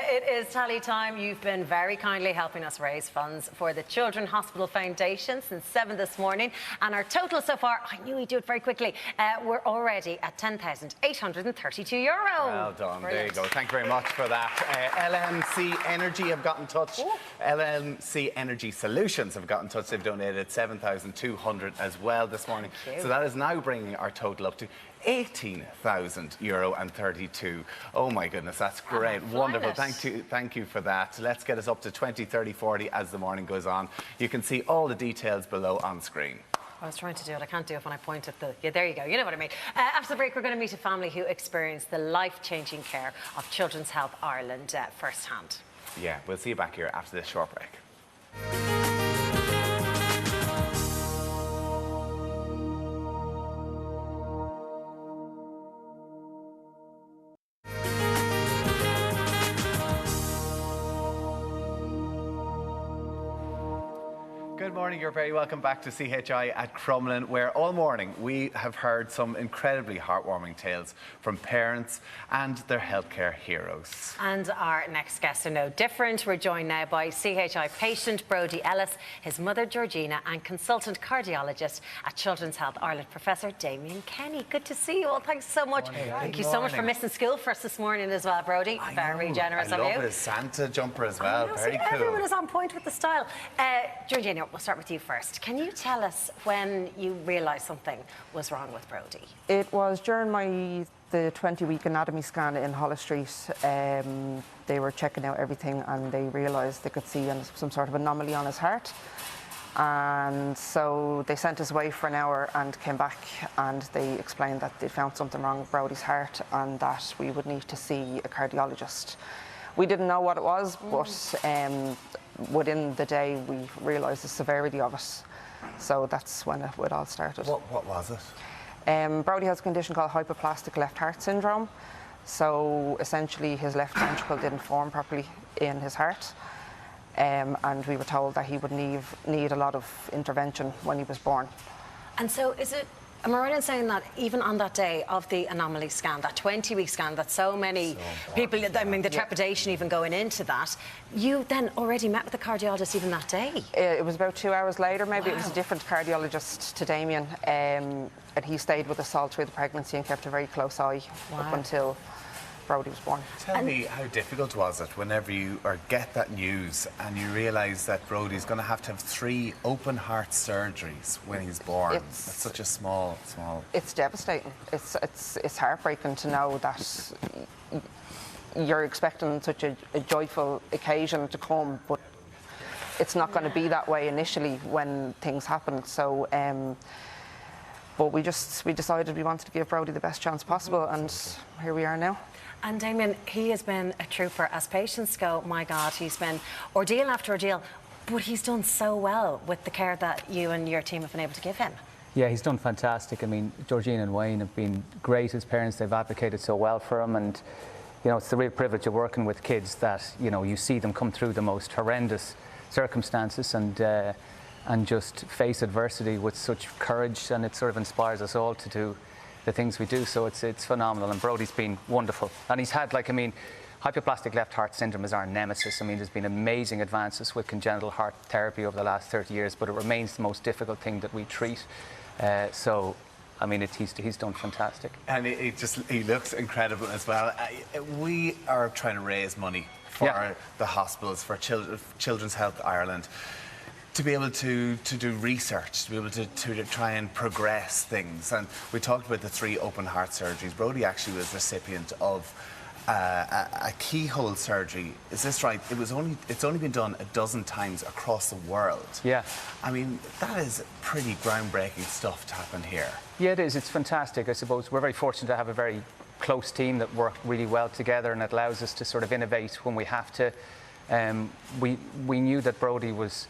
it is tally time. You've been very kindly helping us raise funds for the Children's Hospital Foundation since 7 this morning. And our total so far, I knew we'd do it very quickly, we're already at €10,832. Well done. Brilliant. There you go. Thank you very much for that. LMC Energy have got in touch. Ooh. LMC Energy Solutions have got in touch. They've donated 7,200 as well this morning. So that is now bringing our total up to €18,032. Oh my goodness, that's great. Wonderful. Thank you for that. Let's get us up to 20, 30, 40 as the morning goes on. You can see all the details below on screen. I was trying to do it. I can't do it when I point at the... Yeah, there you go. You know what I mean. After the break, we're going to meet a family who experienced the life-changing care of Children's Health Ireland firsthand. Yeah, we'll see you back here after this short break. Good morning, you're very welcome back to CHI at Crumlin, where all morning we have heard some incredibly heartwarming tales from parents and their healthcare heroes. And our next guests are no different. We're joined now by CHI patient Brodie Ellis, his mother Georgina, and consultant cardiologist at Children's Health Ireland, Professor Damien Kenny. Good to see you all. Thanks so much. Thank you so much for missing school for us this morning as well, Brodie. Very generous of you. I love his Santa jumper as well. Very cool. Everyone is on point with the style. Georgina, we'll start with you first. Can you tell us when you realised something was wrong with Brodie? It was during the 20-week anatomy scan in Holles Street. They were checking out everything and they realised they could see some sort of anomaly on his heart. And so they sent us away for an hour and came back and they explained that they found something wrong with Brodie's heart and that we would need to see a cardiologist. We didn't know what it was, but within the day we realised the severity of it. So that's when it all started. What was it? Brodie has a condition called hypoplastic left heart syndrome. So essentially his left ventricle didn't form properly in his heart. And we were told that he would need a lot of intervention when he was born. And so am I right in saying that even on that day of the anomaly scan, that 20-week scan, that so many people, I mean, the trepidation even going into that, you then already met with the cardiologist even that day? It was about 2 hours later, maybe. Wow. It was a different cardiologist to Damien, and he stayed with us all through the pregnancy and kept a very close eye up until Brodie was born. Tell me, how difficult was it whenever you get that news and you realise that Brodie's going to have 3 open heart surgeries when he's born? It's such a small. It's devastating. It's heartbreaking to know that you're expecting such a joyful occasion to come, but it's not going to be that way initially when things happen. So, but we decided we wanted to give Brodie the best chance possible, and here we are now. And Damien, he has been a trooper. As patients go, my God, he's been ordeal after ordeal, but he's done so well with the care that you and your team have been able to give him. Yeah, he's done fantastic. I mean, Georgina and Wayne have been great as parents. They've advocated so well for him, and you know, it's the real privilege of working with kids that, you know, you see them come through the most horrendous circumstances and just face adversity with such courage, and it sort of inspires us all to do the things we do. So it's phenomenal, and Brodie's been wonderful. And he's had, hypoplastic left heart syndrome is our nemesis. I mean, there's been amazing advances with congenital heart therapy over the last 30 years, but it remains the most difficult thing that we treat. So, I mean, he's done fantastic. And he looks incredible as well. We are trying to raise money for the hospitals, for Children's Health Ireland, to be able to do research, to be able to try and progress things. And we talked about the 3 open heart surgeries. Brodie actually was recipient of a keyhole surgery. Is this right? It's only been done 12 times across the world. Yeah. I mean, that is pretty groundbreaking stuff to happen here. Yeah, it is. It's fantastic. I suppose we're very fortunate to have a very close team that work really well together, and it allows us to sort of innovate when we have to. We knew that Brodie was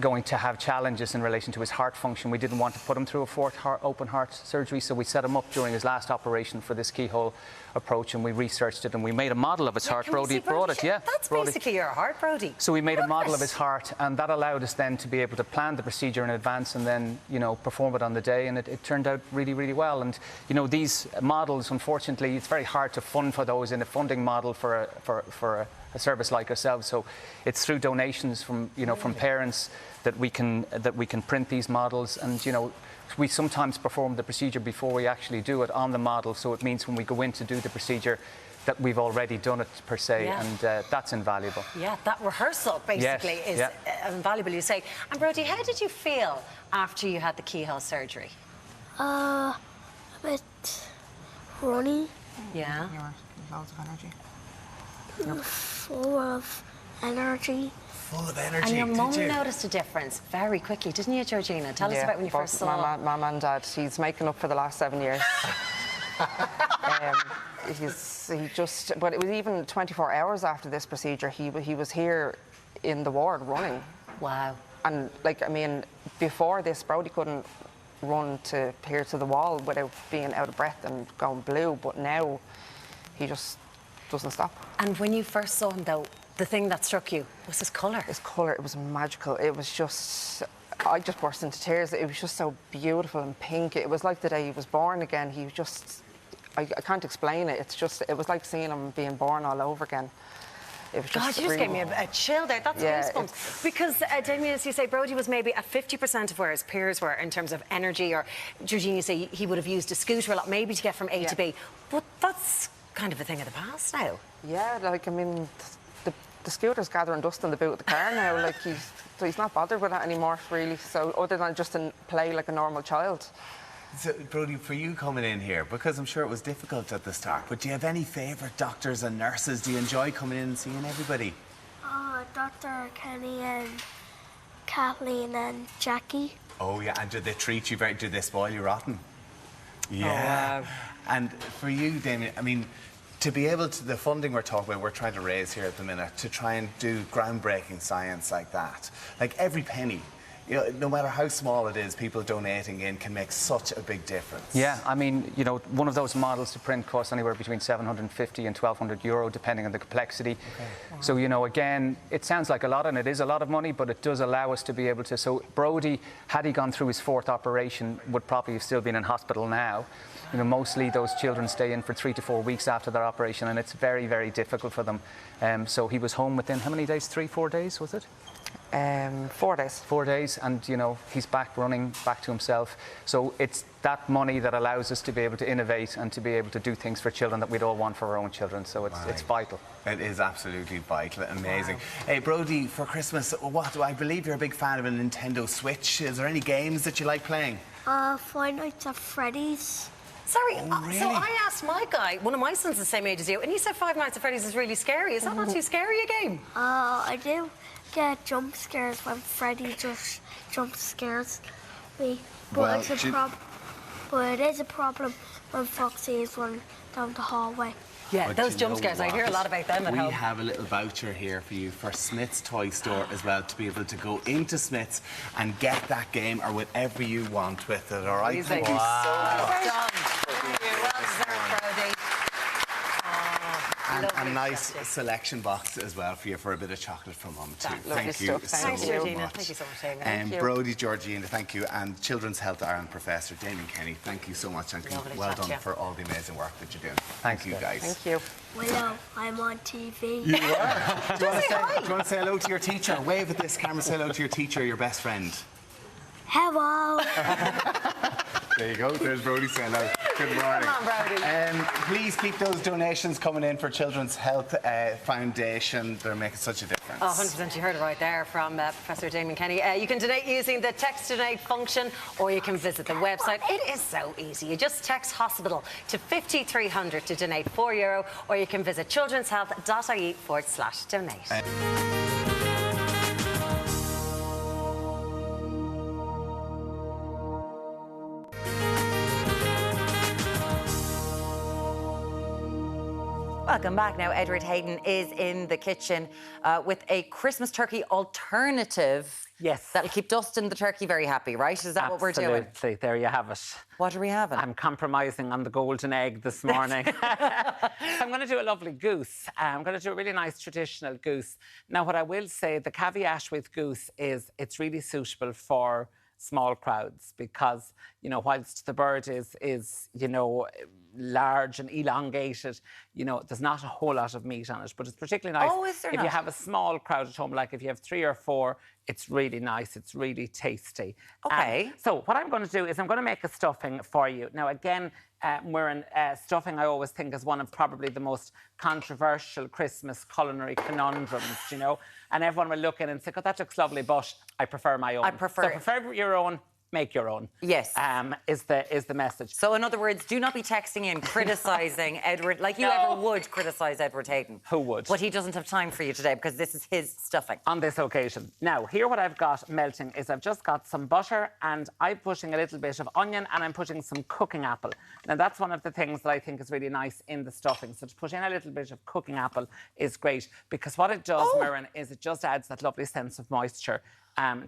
going to have challenges in relation to his heart function. We didn't want to put him through a 4th open heart surgery, so we set him up during his last operation for this keyhole approach, and we researched it and we made a model of his heart. Brodie brought it, That's basically your heart, Brodie. So we made a model of his heart, and that allowed us then to be able to plan the procedure in advance and then, you know, perform it on the day, and it turned out really, really well. And, you know, these models, unfortunately, it's very hard to fund for those in a funding model for a service like ourselves. So it's through donations from, you know, from parents that we can print these models, and, you know, we sometimes perform the procedure before we actually do it on the model, so it means when we go in to do the procedure that we've already done it per se, and that's invaluable. Yeah, that rehearsal basically is invaluable, you say. And Brodie, how did you feel after you had the keyhole surgery? A bit runny. Yeah. Loads of energy. Full of energy. Full of energy. And your mum noticed a difference very quickly, didn't you, Georgina? Tell us about when you first saw... Mum and Dad. He's making up for the last 7 years. But it was even 24 hours after this procedure, he was here in the ward running. Wow. And, like, I mean, before this, Brodie couldn't run to here to the wall without being out of breath and going blue, but now he just doesn't stop. And when you first saw him, though, the thing that struck you was his colour. His colour, it was magical. It was just... I just burst into tears. It was just so beautiful and pink. It was like the day he was born again. He was just... I can't explain it. It's just... It was like seeing him being born all over again. It was God, you just gave me a chill there. That's goosebumps. Because, Damien, as you say, Brodie was maybe at 50% of where his peers were in terms of energy, or Georgina, you say he would have used a scooter a lot, maybe to get from A to B. But that's kind of a thing of the past now. Yeah, like, I mean, the scooter's gathering dust in the boot of the car now. Like, he's not bothered with that anymore, really. So, other than just to play like a normal child. So, Brodie, for you coming in here, because I'm sure it was difficult at the start, but do you have any favourite doctors and nurses? Do you enjoy coming in and seeing everybody? Dr. Kenny and Kathleen and Jackie. Oh, yeah, and did they treat you did they spoil you rotten? Yeah. Oh, wow. And for you, Damien, I mean, to be able to, the funding we're talking about, we're trying to raise here at the minute, to try and do groundbreaking science like that, like every penny, you know, no matter how small it is, people donating in can make such a big difference. Yeah, I mean, you know, one of those models to print costs anywhere between 750 and 1,200 euro, depending on the complexity. Okay. Wow. So, you know, again, it sounds like a lot, and it is a lot of money, but it does allow us to be able to. So, Brodie, had he gone through his 4th operation, would probably have still been in hospital now. You know, mostly those children stay in for 3 to 4 weeks after their operation, and it's very, very difficult for them. So he was home within how many days? 3-4 days, was it? 4 days. 4 days, and, you know, he's back running, back to himself. So it's that money that allows us to be able to innovate and to be able to do things for children that we'd all want for our own children. So it's vital. It is absolutely vital. Amazing. Wow. Hey, Brodie, for Christmas, I believe you're a big fan of a Nintendo Switch. Is there any games that you like playing? Five Nights at Freddy's. Sorry, really? So I asked my guy, one of my sons the same age as you, and he said Five Nights at Freddy's is really scary. Is that not too scary a game? I do get jump scares when Freddy just jump scares me. But, but it is a problem when Foxy is running down the hallway. Yeah, those jump scares, I hear a lot about them at home. We have a little voucher here for you for Smith's Toy Store as well, to be able to go into Smith's and get that game or whatever you want with it, all right? Thank you so much. Well deserved, Brodie. And a nice selection box as well for you for a bit of chocolate from Mum too. Thank you so much. Thanks, Georgina. Thank you so much, Damien. Brodie, Georgina, thank you. And Children's Health Ireland Professor Damien Kenny, thank you so much, and well done for all the amazing work that you're doing. Thank you, guys. Thank you. Willow, I'm on TV. You are? Do you want to say hello to your teacher? Wave at this camera, say hello to your teacher, your best friend. Hello. There you go. There's Brodie saying hello. Good morning. Come on, Brodie. Please keep those donations coming in for Children's Health Foundation. They're making such a difference. 100%. You heard it right there from Professor Damien Kenny. You can donate using the text donate function, or you can visit the website. It is so easy. You just text hospital to 50300 to donate €4, or you can visit childrenshealth.ie/donate. Welcome back. Now, Edward Hayden is in the kitchen with a Christmas turkey alternative. Yes. That'll keep Dustin the turkey very happy, right? Is that what we're doing? Absolutely. There you have it. What are we having? I'm compromising on the golden egg this morning. I'm going to do a lovely goose. I'm going to do a really nice traditional goose. Now, what I will say, the caveat with goose is it's really suitable for small crowds because, you know, whilst the bird is you know, large and elongated, you know, there's not a whole lot of meat on it, but it's particularly nice if you have a small crowd at home, like if you have 3 or 4, it's really nice, it's really tasty. Okay. So what I'm going to do is I'm going to make a stuffing for you. Now, again, Muireann, stuffing I always think is one of probably the most controversial Christmas culinary conundrums, you know, and everyone will look in and say, oh, that looks lovely, but I prefer my own. I prefer So prefer your own. Make your own. Yes. Is the message. So, in other words, do not be texting in criticising Edward like you ever would criticise Edward Hayden. Who would? But he doesn't have time for you today because this is his stuffing. On this occasion. Now, here what I've got melting is I've just got some butter and I'm putting a little bit of onion and I'm putting some cooking apple. Now, that's one of the things that I think is really nice in the stuffing. So to put in a little bit of cooking apple is great because what it does, Muireann, is it just adds that lovely sense of moisture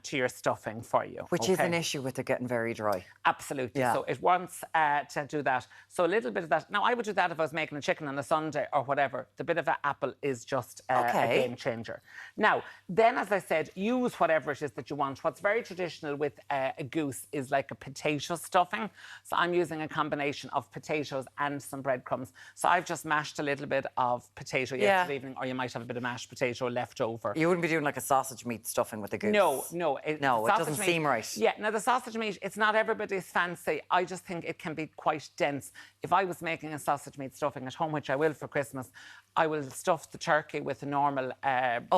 to your stuffing for you. Which is an issue with it getting very dry. Absolutely. Yeah. So it wants to do that. So a little bit of that. Now, I would do that if I was making a chicken on a Sunday or whatever. The bit of an apple is just a game changer. Now, then, as I said, use whatever it is that you want. What's very traditional with a goose is like a potato stuffing. So I'm using a combination of potatoes and some breadcrumbs. So I've just mashed a little bit of potato yesterday evening, or you might have a bit of mashed potato left over. You wouldn't be doing like a sausage meat stuffing with a goose. No, it doesn't seem right. Yeah, now the sausage meat, it's not everybody's fancy. I just think it can be quite dense. If I was making a sausage meat stuffing at home, which I will for Christmas, I will stuff the turkey with a normal herb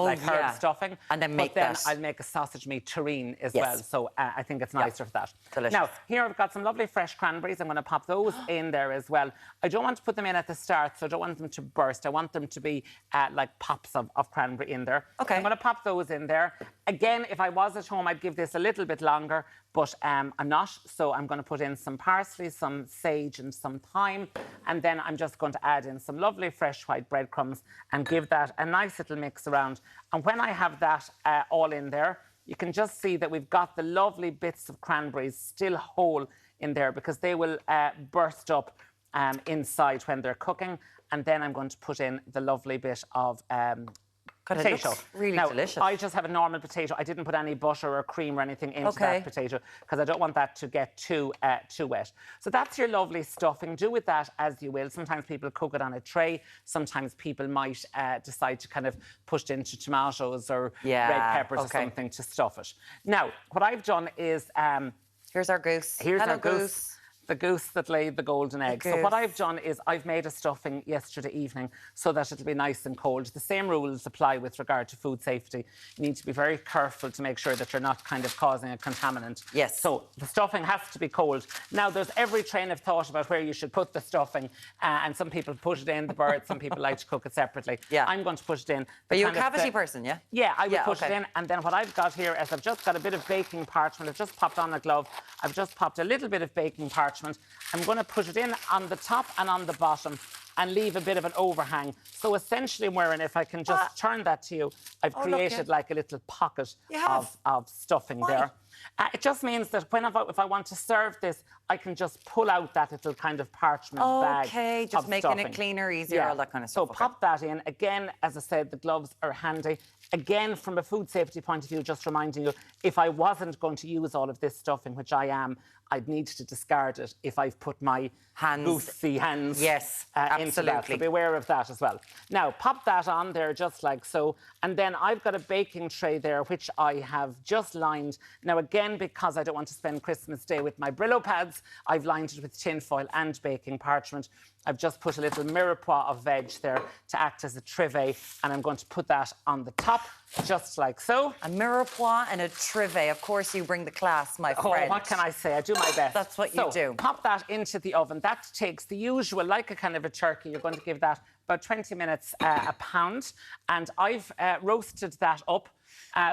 stuffing. And then make that. I'll make a sausage meat terrine as well. So I think it's nicer for that. Delicious. Now, here I've got some lovely fresh cranberries. I'm going to pop those in there as well. I don't want to put them in at the start, so I don't want them to burst. I want them to be like pops of cranberry in there. Okay. I'm going to pop those in there. Again, if I was at home, I'd give this a little bit longer, but I'm not. So I'm going to put in some parsley, some sage and some thyme. And then I'm just going to add in some lovely fresh white breadcrumbs and give that a nice little mix around. And when I have that all in there, you can just see that we've got the lovely bits of cranberries still whole in there because they will burst up inside when they're cooking. And then I'm going to put in the lovely bit of potato. It looks really delicious. I just have a normal potato. I didn't put any butter or cream or anything into that potato because I don't want that to get too wet. So that's your lovely stuffing. Do with that as you will. Sometimes people cook it on a tray. Sometimes people might decide to kind of push it into tomatoes or red peppers or something to stuff it. Now, what I've done is... here's our goose. Here's our goose. The goose that laid the golden egg. So what I've done is I've made a stuffing yesterday evening so that it'll be nice and cold. The same rules apply with regard to food safety. You need to be very careful to make sure that you're not kind of causing a contaminant. Yes. So the stuffing has to be cold. Now, there's every train of thought about where you should put the stuffing, and some people put it in the bird, some people like to cook it separately. Yeah. I'm going to put it in. Are you a cavity person, yeah? Yeah, I would put it in, and then what I've got here is I've just got a bit of baking parchment. I've just popped on a glove. I've just popped a little bit of baking parchment. I'm going to put it in on the top and on the bottom and leave a bit of an overhang. So essentially, Muireann, if I can just turn that to you, I've created like a little pocket of stuffing there. It just means that if I want to serve this, I can just pull out that little kind of parchment bag. Okay, just making stuffing. it cleaner, easier, all that kind of stuff. So pop that in. Again, as I said, the gloves are handy. Again, from a food safety point of view, just reminding you, if I wasn't going to use all of this stuffing, which I am, I'd need to discard it if I've put my goosey hands into that. So be aware of that as well. Now, pop that on there just like so. And then I've got a baking tray there, which I have just lined. Now, again, because I don't want to spend Christmas Day with my Brillo pads, I've lined it with tin foil and baking parchment. I've just put a little mirepoix of veg there to act as a trivet, and I'm going to put that on the top, just like so. A mirepoix and a trivet. Of course, you bring the class, my friend. Oh, what can I say? I do my best. That's what you do. Pop that into the oven. That takes the usual, like a kind of a turkey. You're going to give that about 20 minutes a pound. And I've roasted that up.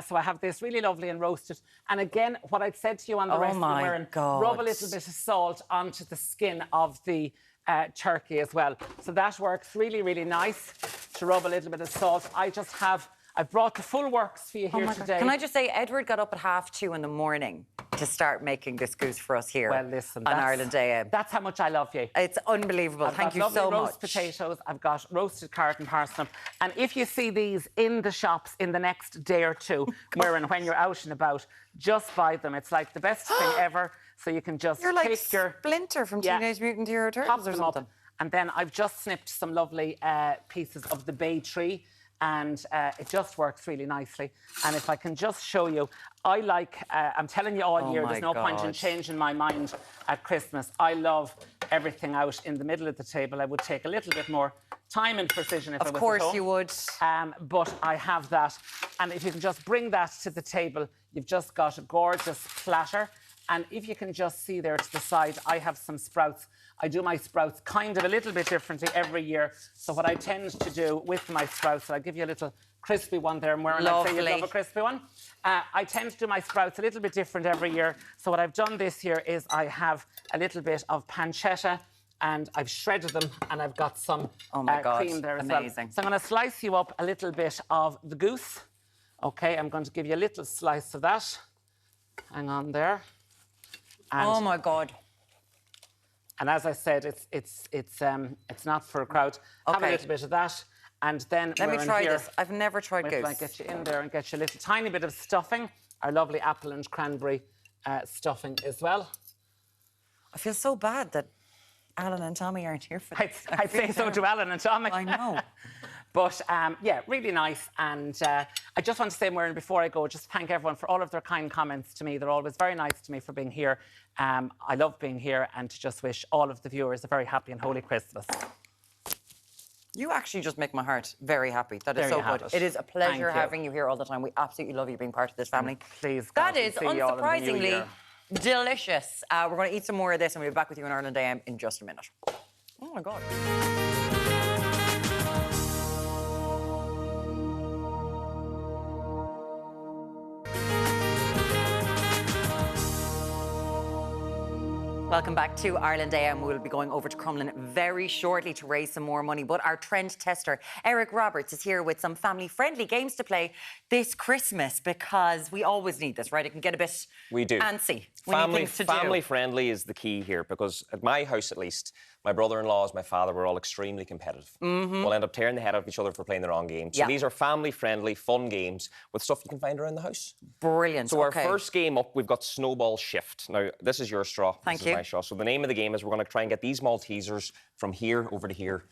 So I have this really lovely and roasted. And again, what I'd said to you on the rest of the Muireann, rub a little bit of salt onto the skin of the turkey as well. So that works really, really nice to rub a little bit of salt. I've brought the full works for you here today. Can I just say, Edward got up at 2:30 in the morning to start making this goose for us here Well, listen, on Ireland AM. That's how much I love you. It's unbelievable. Thank you so much. Roast potatoes. I've got roasted carrot and parsnip. And if you see these in the shops in the next day or two, when you're out and about, just buy them. It's like the best thing ever. So you can just You're like take your Splinter from Teenage Mutant Hero Turtles or something. And then I've just snipped some lovely pieces of the bay tree, and it just works really nicely. And if I can just show you, I like, I'm telling you all year, there's no point in changing my mind at Christmas. I love everything out in the middle of the table. I would take a little bit more time and precision if I was at home. Of course you would. But I have that. And if you can just bring that to the table, you've just got a gorgeous platter. And if you can just see there to the side, I have some sprouts. I do my sprouts kind of a little bit differently every year. So what I tend to do with my sprouts, I'll give you a little crispy one there, Muireann. I'd say you love a crispy one. I tend to do my sprouts a little bit different every year. So what I've done this year is I have a little bit of pancetta, and I've shredded them, and I've got some cream there as well. So I'm going to slice you up a little bit of the goose. OK, I'm going to give you a little slice of that. Hang on there. And oh my God! And as I said, it's not for a crowd. Have a little bit of that, and then let me try this. I've never tried goose. I get you in there and get you a little tiny bit of stuffing, our lovely apple and cranberry stuffing as well. I feel so bad that Alan and Tommy aren't here for this. I'd say so to Alan and Tommy. I know. But, yeah, really nice. And I just want to say, Muireann, before I go, just thank everyone for all of their kind comments to me. They're always very nice to me for being here. I love being here, and to just wish all of the viewers a very happy and holy Christmas. You actually just make my heart very happy. That is so good. It is a pleasure having you here all the time. We absolutely love you being part of this family. Please, that is unsurprisingly delicious. We're going to eat some more of this, and we'll be back with you on Ireland AM in just a minute. Oh, my God. Welcome back to Ireland AM. We'll be going over to Crumlin very shortly to raise some more money. But our trend tester, Eric Roberts, is here with some family-friendly games to play this Christmas, because we always need this, right? It can get a bit antsy. We need things to do. Family-friendly is the key here, because at my house, at least, my brother-in-laws, my father, were all extremely competitive. We'll end up tearing the head off each other for playing the wrong game. So these are family-friendly, fun games with stuff you can find around the house. Brilliant. So our first game up, we've got Snowball Shift. Now, this is your straw. Thank you. This is my straw. So the name of the game is we're going to try and get these Maltesers from here over to here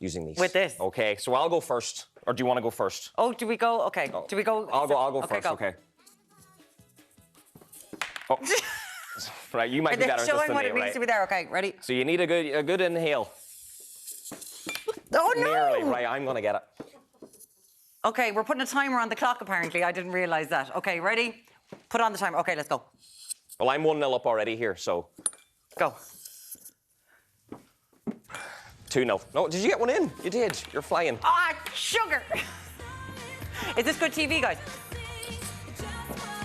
using these. With this? OK, so I'll go first. Or do you want to go first? Oh, do we go? OK. Oh. Do we go? I'll go first, OK. Oh. Right, you might be better at this than me, showing what it needs to be there. OK, ready? So you need a good inhale. Oh, no! Nearly. Right, I'm going to get it. OK, we're putting a timer on the clock, apparently. I didn't realise that. OK, ready? Put on the timer. OK, let's go. Well, I'm 1-0 up already here, so... Go. 2-0. No, did you get one in? You did. You're flying. Ah, sugar! Is this good TV, guys?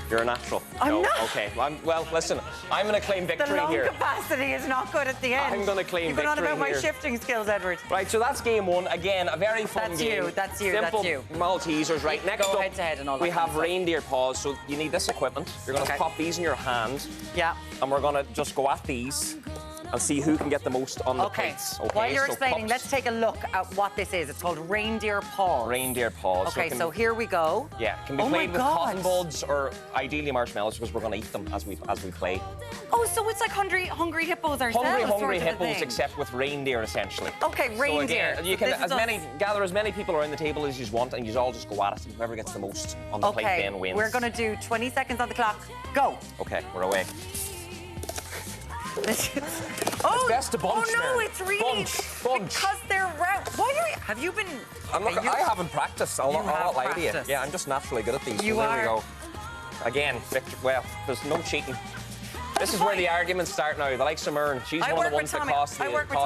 You're a natural. I'm not. OK. Well, listen, I'm going to claim victory here. The lung capacity is not good at the end. I'm going to claim victory here. You've gone on about my shifting skills, Edward. Right, so that's game one. Again, a very fun game. That's you. Simple that's you. Maltesers. Right, next go up, head to head and all that we have kind of reindeer paws. So you need this equipment. You're going to pop these in your hand. Yeah. And we're going to just go at these and see who can get the most on the plates. Okay. While you're explaining, let's take a look at what this is. It's called reindeer paws. Reindeer paws. Okay, so here we go. Yeah, can be played with cotton buds or ideally marshmallows, because we're going to eat them as we play. Oh, so it's like hungry hippos ourselves. Hungry hippos, except with reindeer, essentially. Okay, reindeer. So again, you can gather as many people around the table as you want, and you all just go at it. Whoever gets the most on the plate then wins. We're going to do 20 seconds on the clock. Go. Okay, we're away. It's best to bunch. Oh no, it's really bunch. Because they're round. Have you been? I haven't practiced. I'll not lie to you. Yeah, I'm just naturally good at these. You there are. we go. Again, Victor. Well, there's no cheating. This is where the arguments start now. The likes of Muireann, she's one of the ones that cause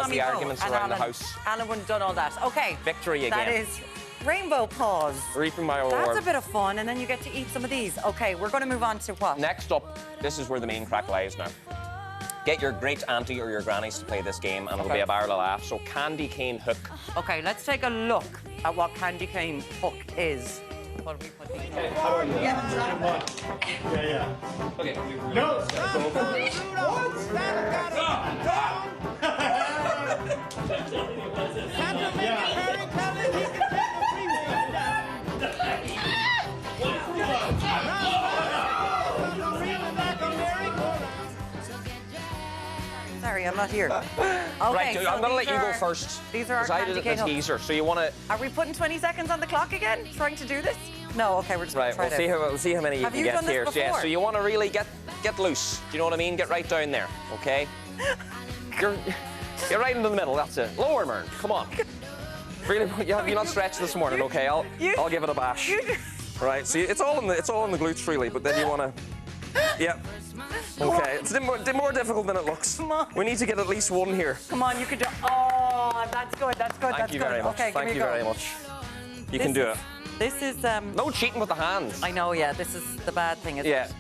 the arguments around the house. Alan wouldn't have done all that. Okay. Victory again. That is rainbow paws. Reaping my reward. That's a bit of fun, and then you get to eat some of these. Okay, we're going to move on to what? Next up, this is where the main crack lies now. Get your great auntie or your grannies to play this game, and it'll be a barrel of laughs. So, candy cane hook. Okay, let's take a look at what candy cane hook is. What do we put these? Yeah. Okay. No. Sorry, I'm not here. Okay, Right, so I'm going to let these you go are- first. These are our because I candy did it cane in a hooks. teaser, so you want to... Are we putting 20 seconds on the clock again, trying to do this? No, okay, we're just Right, going to try we'll see how many you Have can you get done this here. Yeah, before? so you want to really get loose. Do you know what I mean? Get right down there, okay? You're right into the middle. That's it. Lower, Mern. Come on. Really, you're not stretched this morning, okay? I'll give it a bash. Right. See, it's all in the glutes, really. But then you want to. Yep. Okay. It's more difficult than it looks. Come on. We need to get at least one here. Come on, you can do. Oh, that's good. That's good. Thank you very much. Okay, Thank you very much. You can do it. This is No cheating with the hands. I know. Yeah, this is the bad thing. Isn't Yeah. it?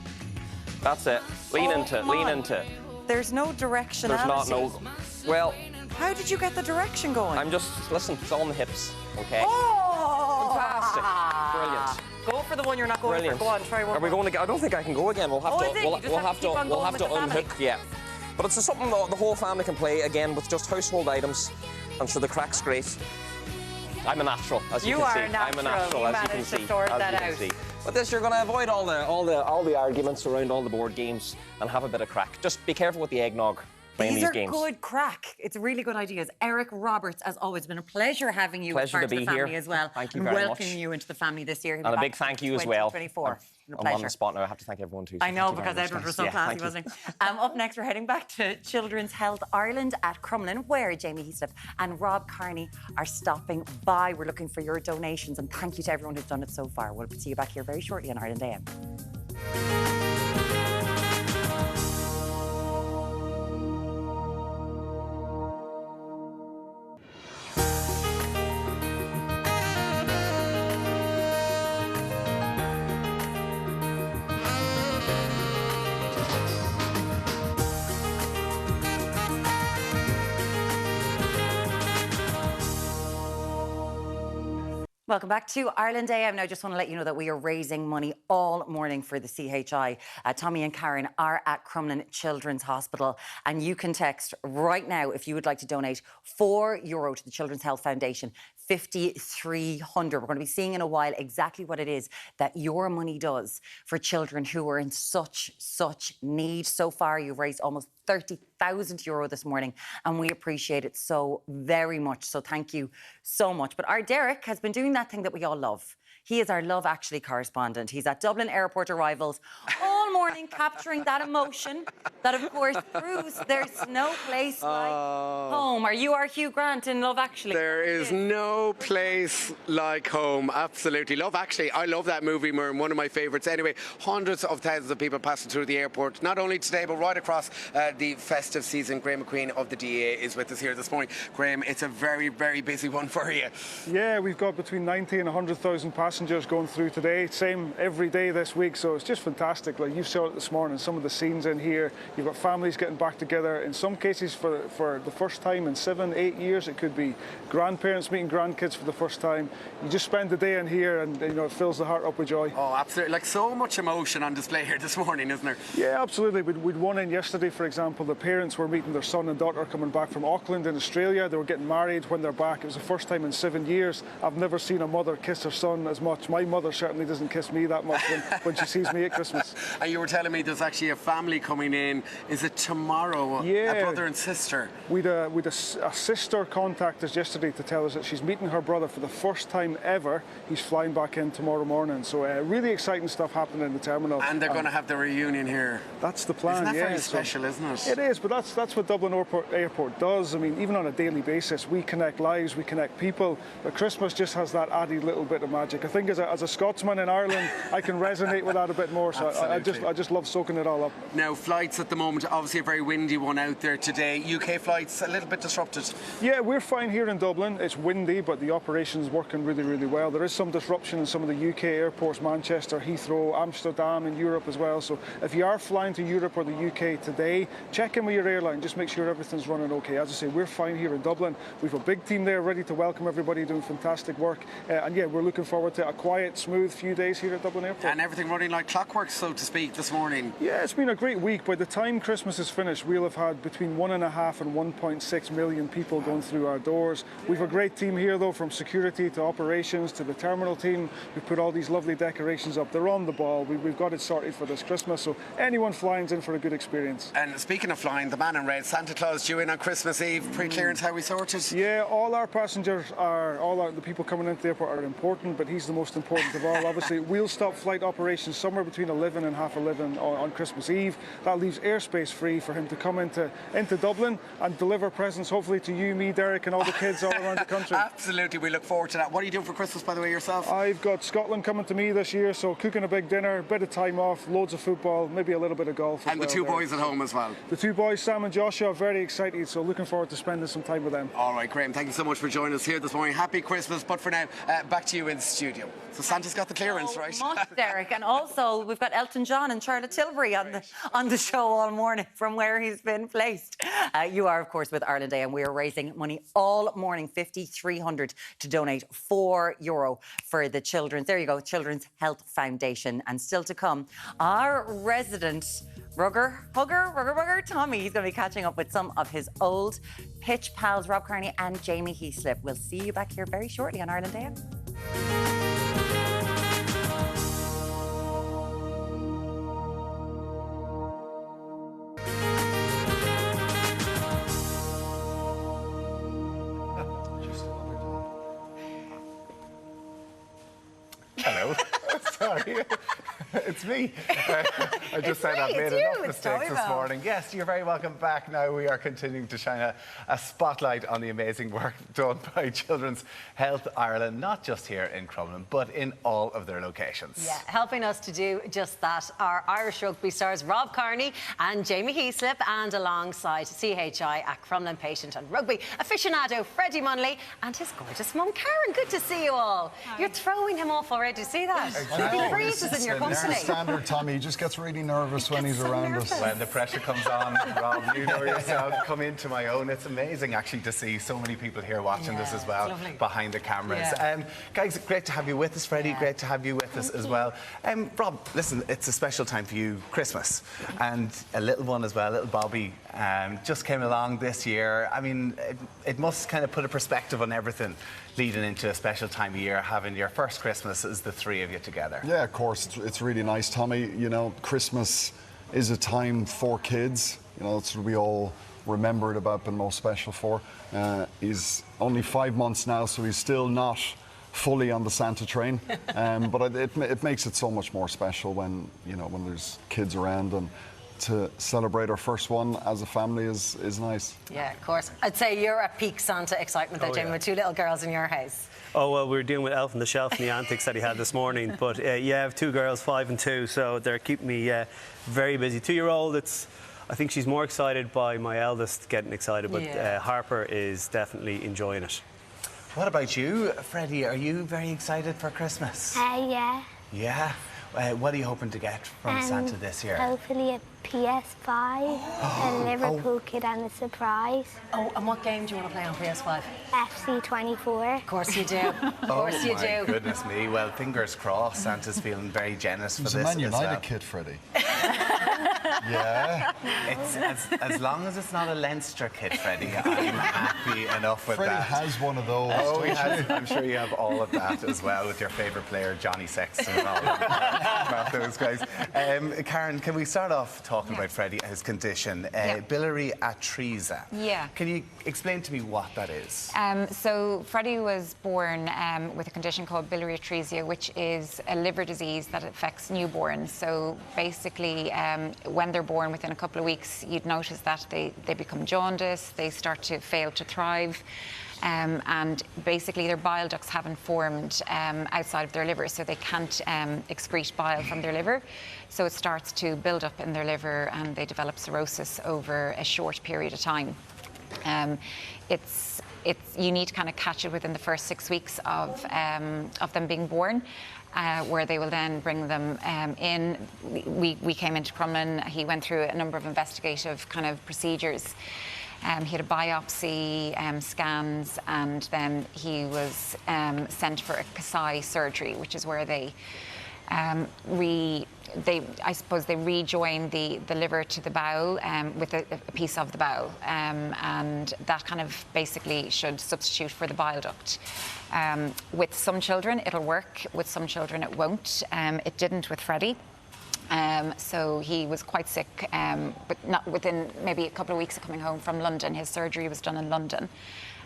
That's it. Lean Oh, into it. come Lean on. into it. There's no directionality. There's not no. Well, How did you get the direction going? I'm just listen. It's all in the hips. Okay. Oh! Fantastic. Brilliant. Go for the one you're not going Brilliant. for. Go on, try one. Are we more. going to? I don't think I can go again. We'll have Oh, to. is it? We'll, You just we'll have have to to. keep on We'll going have with to the family. unhook. Yeah. But it's something the whole family can play again with just household items. I'm sure the crack's great. I'm a natural, as you You can are see. a I'm a natural. natural, You as you can managed to see. sort as that you can out. see. But this, you're going to avoid all the arguments around all the board games and have a bit of crack. Just be careful with the eggnog playing These these are games. good crack. It's really good ideas. Eric Roberts, as always, been a pleasure having you Pleasure as part to of the be here. family as well. Thank you and very welcoming much. you into the family this year. He'll be And a back big in thank you as well. 2024. I'm on the spot now. I have to thank everyone too. so I know, thank you very because much, Edward was guys. so classy, thank you. wasn't he? Up next, we're heading back to Children's Health Ireland at Crumlin, where Jamie Heaslip and Rob Carney are stopping by. We're looking for your donations, and thank you to everyone who's done it so far. We'll see you back here very shortly on Ireland AM. Welcome back to Ireland AM. Now, I just want to let you know that we are raising money all morning for the CHI. Tommy and Karen are at Crumlin Children's Hospital, and you can text right now if you would like to donate €4 to the Children's Health Foundation, 5,300. We're going to be seeing in a while exactly what it is that your money does for children who are in such need. So far, you've raised almost €30,000 this morning, and we appreciate it so very much. So thank you so much. But our Derek has been doing that thing that we all love. He is our Love Actually correspondent. He's at Dublin Airport arrivals all morning, capturing that emotion that, of course, proves there's no place like home. Are you our Hugh Grant in Love Actually? There is no place like home. Absolutely. Love Actually. I love that movie, Myrne. One of my favourites. Anyway, hundreds of thousands of people passing through the airport, not only today, but right across the festive season. Graham McQueen of the DA is with us here this morning. Graham, it's a very, very busy one for you. Yeah, we've got between 90 and 100,000 passengers going through today. Same every day this week, so it's just fantastic. Like you saw it this morning, some of the scenes in here. You've got families getting back together. In some cases, for the first time in 7-8 years, it could be grandparents meeting grandkids for the first time. You just spend the day in here, and it fills the heart up with joy. Oh, absolutely. Like so much emotion on display here this morning, isn't there? Yeah, absolutely. We'd one in yesterday, for example. The parents were meeting their son and daughter coming back from Auckland in Australia. They were getting married when they're back. It was the first time in 7 years. I've never seen a mother kiss her son as much. My mother certainly doesn't kiss me that much when she sees me at Christmas. And you were telling me there's actually a family coming in. Is it tomorrow? Yeah. A brother and sister. We'd a sister contact us yesterday to tell us that she's meeting her brother for the first time ever. He's flying back in tomorrow morning. So really exciting stuff happening in the terminal. And they're going to have the reunion here. That's the plan. Isn't that yeah. very special, isn't it? It is, but that's what Dublin Airport does. I mean, even on a daily basis, we connect lives, we connect people. But Christmas just has that added little bit of magic. I think as a Scotsman in Ireland, I can resonate with that a bit more. So I just I just love soaking it all up. Now, flights at the moment, obviously a very windy one out there today. UK flights a little bit disrupted. Yeah, we're fine here in Dublin. It's windy, but the operation's working really, really well. There is some disruption in some of the UK airports, Manchester, Heathrow, Amsterdam, in Europe as well. So if you are flying to Europe or the UK today, check in with your airline. Just make sure everything's running okay. As I say, we're fine here in Dublin. We've a big team there ready to welcome everybody, doing fantastic work. And yeah, we're looking forward to a quiet, smooth few days here at Dublin Airport. And everything running like clockwork, so to speak, this morning. Yeah, it's been a great week. By the time Christmas is finished, we'll have had between 1.5 and 1.6 million people going through our doors. We've a great team here, though, from security to operations to the terminal team. We've put all these lovely decorations up. They're on the ball. We've got it sorted for this Christmas, so anyone flying's in for a good experience. And speaking of flying, the man in red, Santa Claus due in on Christmas Eve. Pre-clearance, how we sorted? Yeah, all our passengers are, the people coming into the airport are important, but he's the most important of all. Obviously, we'll stop flight operations somewhere between 11 and half 11 on Christmas Eve. That leaves airspace free for him to come into Dublin and deliver presents, hopefully to you, me, Derek, and all the kids all around the country. Absolutely, we look forward to that. What are you doing for Christmas, by the way, yourself? I've got Scotland coming to me this year, so cooking a big dinner, bit of time off, loads of football, maybe a little bit of golf. And the two boys at home as well. The two boys, Sam and Joshua, are very excited, so looking forward to spending some time with them. All right, Graham, thank you so much for joining us here this morning. Happy Christmas, but for now, back to you in the studio. So Santa's got the clearance, right? Derek, and also we've got Elton John and Charlotte Tilbury on the show all morning from where he's been placed. You are, of course, with Ireland Day, and we are raising money all morning, 5,300, to donate €4 for the Children's. There you go, Children's Health Foundation. And still to come, our resident Rugger Tommy. He's going to be catching up with some of his old pitch pals, Rob Kearney and Jamie Heaslip. We'll see you back here very shortly on Ireland Day. Hello. Sorry. It's me. I just said I've made enough mistakes this morning. Yes, you're very welcome back. Now we are continuing to shine a spotlight on the amazing work done by Children's Health Ireland, not just here in Crumlin, but in all of their locations. Yeah, helping us to do just that are Irish rugby stars Rob Kearney and Jamie Heaslip, and alongside CHI at Crumlin patient and rugby aficionado Freddie Munley and his gorgeous mum Karen. Good to see you all. Hi. You're throwing him off already. See that? He freezes in your company. Standard Tommy, he just gets really nervous when he's around us. When the pressure comes on, Rob, you know yourself, come into my own. It's amazing actually to see so many people here watching this as well, behind the cameras. Guys, great to have you with us, Freddie. Great to have you with us as well. Rob, listen, it's a special time for you, Christmas, and a little one as well, little Bobby, just came along this year. I mean, it must kind of put a perspective on everything leading into a special time of year, having your first Christmas as the three of you together. Yeah, of course, it's really nice, Tommy. You know, Christmas is a time for kids. You know, that's what we all remember it about, been most special for. He's only 5 months now, so he's still not fully on the Santa train, but it makes it so much more special when, you know, when there's kids around, and to celebrate our first one as a family is nice. Yeah, of course. I'd say you're at peak Santa excitement there, Jamie, with two little girls in your house. Oh, well, we were dealing with Elf on the Shelf and the antics that he had this morning. But yeah, I have two girls, 5 and 2, so they're keeping me very busy. 2-year-old, I think she's more excited by my eldest getting excited, but Harper is definitely enjoying it. What about you, Freddie? Are you very excited for Christmas? Yeah. Yeah? What are you hoping to get from Santa this year? Hopefully a PS5, a Liverpool kit and a surprise. Oh, and what game do you want to play on PS5? FC24. Of course you do. Of course you do. Oh my goodness me. Well, fingers crossed. Santa's feeling very generous for this as well. It's a Man United kit, Freddie. Yeah. It's as long as it's not a Leinster kit, Freddie, I'm happy enough with Freddie that. Freddie has one of those. Oh, he has. I'm sure you have all of that as well, with your favourite player, Johnny Sexton, and all those guys. Karen, can we start off talking about Freddie and his condition, biliary atresia? Yeah. Can you explain to me what that is? So Freddie was born with a condition called biliary atresia, which is a liver disease that affects newborns. So basically, when they're born, within a couple of weeks, you'd notice that they become jaundiced, they start to fail to thrive. And basically their bile ducts haven't formed outside of their liver, so they can't excrete bile from their liver. So it starts to build up in their liver and they develop cirrhosis over a short period of time. You need to kind of catch it within the first 6 weeks of them being born. Where they will then bring them in. We came into Crumlin. He went through a number of investigative kind of procedures. He had a biopsy, scans, and then he was sent for a Kasai surgery, which is where they rejoin the liver to the bowel with a piece of the bowel, and that kind of basically should substitute for the bile duct. With some children it'll work, with some children it won't. It didn't with Freddie. So he was quite sick, but not within maybe a couple of weeks of coming home from London. His surgery was done in London.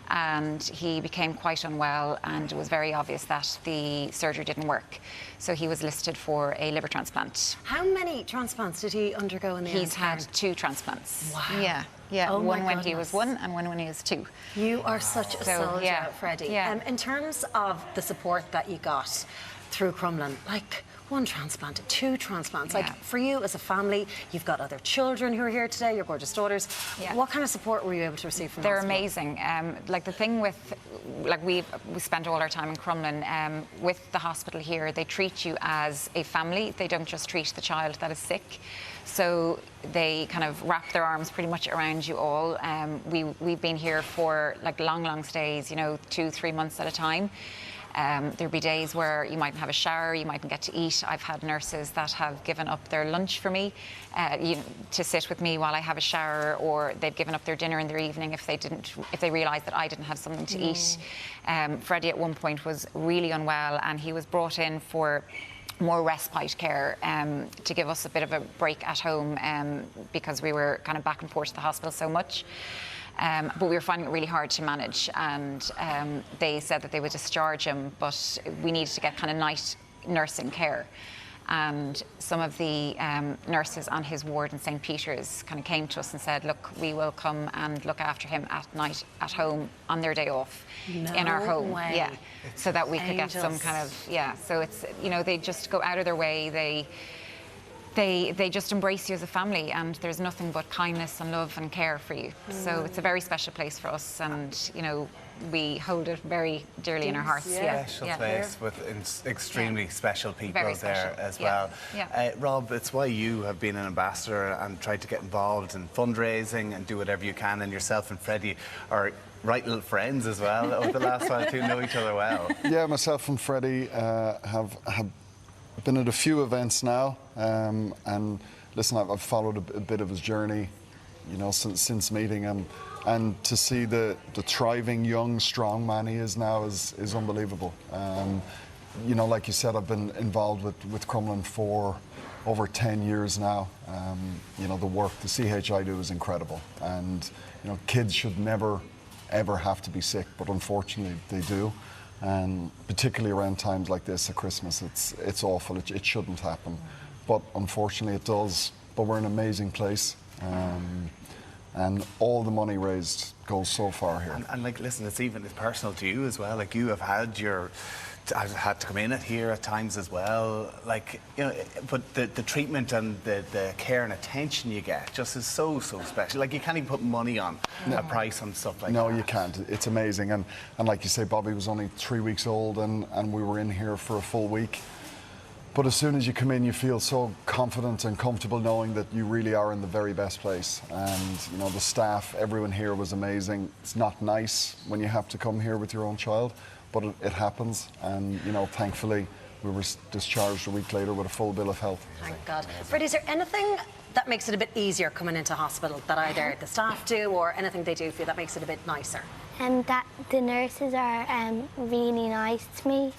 And he became quite unwell, and it was very obvious that the surgery didn't work. So he was listed for a liver transplant. How many transplants did he undergo in the end? He's had 2 transplants. Wow. Yeah. Oh, one my when he goodness. was 1 and one when he was 2. You are such a soldier, yeah. Freddie. Yeah. In terms of the support that you got through Crumlin, like 1 transplant, 2 transplants. Yeah. Like for you as a family, you've got other children who are here today, your gorgeous daughters. Yeah. What kind of support were you able to receive from They're the hospital? amazing. Like the thing with, like we spent all our time in Crumlin. With the hospital here, they treat you as a family. They don't just treat the child that is sick. So they kind of wrap their arms pretty much around you all. We've been here for like long stays, 2-3 months at a time. There'll be days where you mightn't have a shower, you mightn't get to eat. I've had nurses that have given up their lunch for me to sit with me while I have a shower, or they've given up their dinner in the evening if they realised that I didn't have something to eat. Freddie at one point was really unwell, and he was brought in for more respite care to give us a bit of a break at home because we were kind of back and forth to the hospital so much. But we were finding it really hard to manage, and they said that they would discharge him, but we needed to get kind of night nursing care. And some of the nurses on his ward in St. Peter's kind of came to us and said, look, we will come and look after him at night at home on their day off in our home. way. Yeah, so that we could get some Angels. kind of, so it's, they just go out of their way. They just embrace you as a family, and there's nothing but kindness and love and care for you. So it's a very special place for us, and we hold it very dearly in our hearts. Special place with extremely special people Very there special. as Yeah. well. Rob, it's why you have been an ambassador and tried to get involved in fundraising and do whatever you can, and yourself and Freddie are right little friends as well over the last while too, know each other well. Yeah, myself and Freddie have been at a few events now, and listen, I've followed a bit of his journey, since meeting him, and to see the thriving young, strong man he is now is unbelievable. Like you said, I've been involved with Crumlin for over 10 years now. The work the CHI do is incredible, and kids should never ever have to be sick, but unfortunately they do. And particularly around times like this at Christmas, it's awful. It shouldn't happen, but unfortunately it does. But we're in an amazing place, and all the money raised goes so far here. And listen, it's personal to you as well. Like, you have had I've had to come in here at times as well. But the treatment and the care and attention you get just is so special. Like, you can't even put money on a price on stuff like that. No, you can't. It's amazing. And like you say, Bobby was only 3 weeks old, and we were in here for a full week. But as soon as you come in, you feel so confident and comfortable knowing that you really are in the very best place. And, the staff, everyone here was amazing. It's not nice when you have to come here with your own child, but it happens. And, thankfully, we were discharged a week later with a full bill of health. Thank God. Freddie, is there anything that makes it a bit easier coming into hospital that either the staff do or anything they do for you that makes it a bit nicer? And that the nurses are really nice to me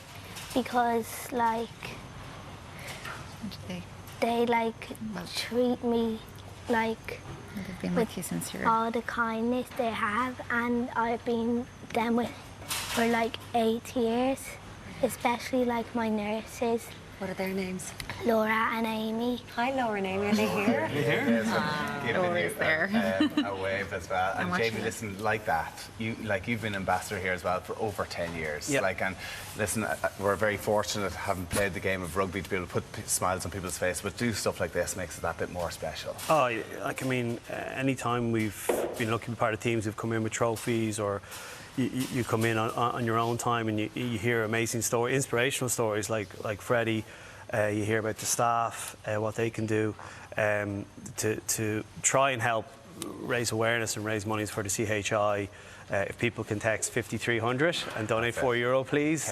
because, they treat me They've been with you since you're... all the kindness they have, and I've been them with for 8 years, especially my nurses. What are their names? Laura and Amy. Hi, Laura and Amy. Are they here? Giving you a wave as well. And much Jamie, is it? listen, like that, you've been ambassador here as well for over 10 years. Yep. And listen, we're very fortunate having played the game of rugby to be able to put smiles on people's face, but do stuff like this makes it that bit more special. Oh, like, I mean, any time we've been lucky to be part of teams who've come in with trophies, or you come in on your own time and you hear amazing stories, inspirational stories like Freddie. You hear about the staff, what they can do to try and help raise awareness and raise money for the CHI. If people can text 5300 and donate €4, please.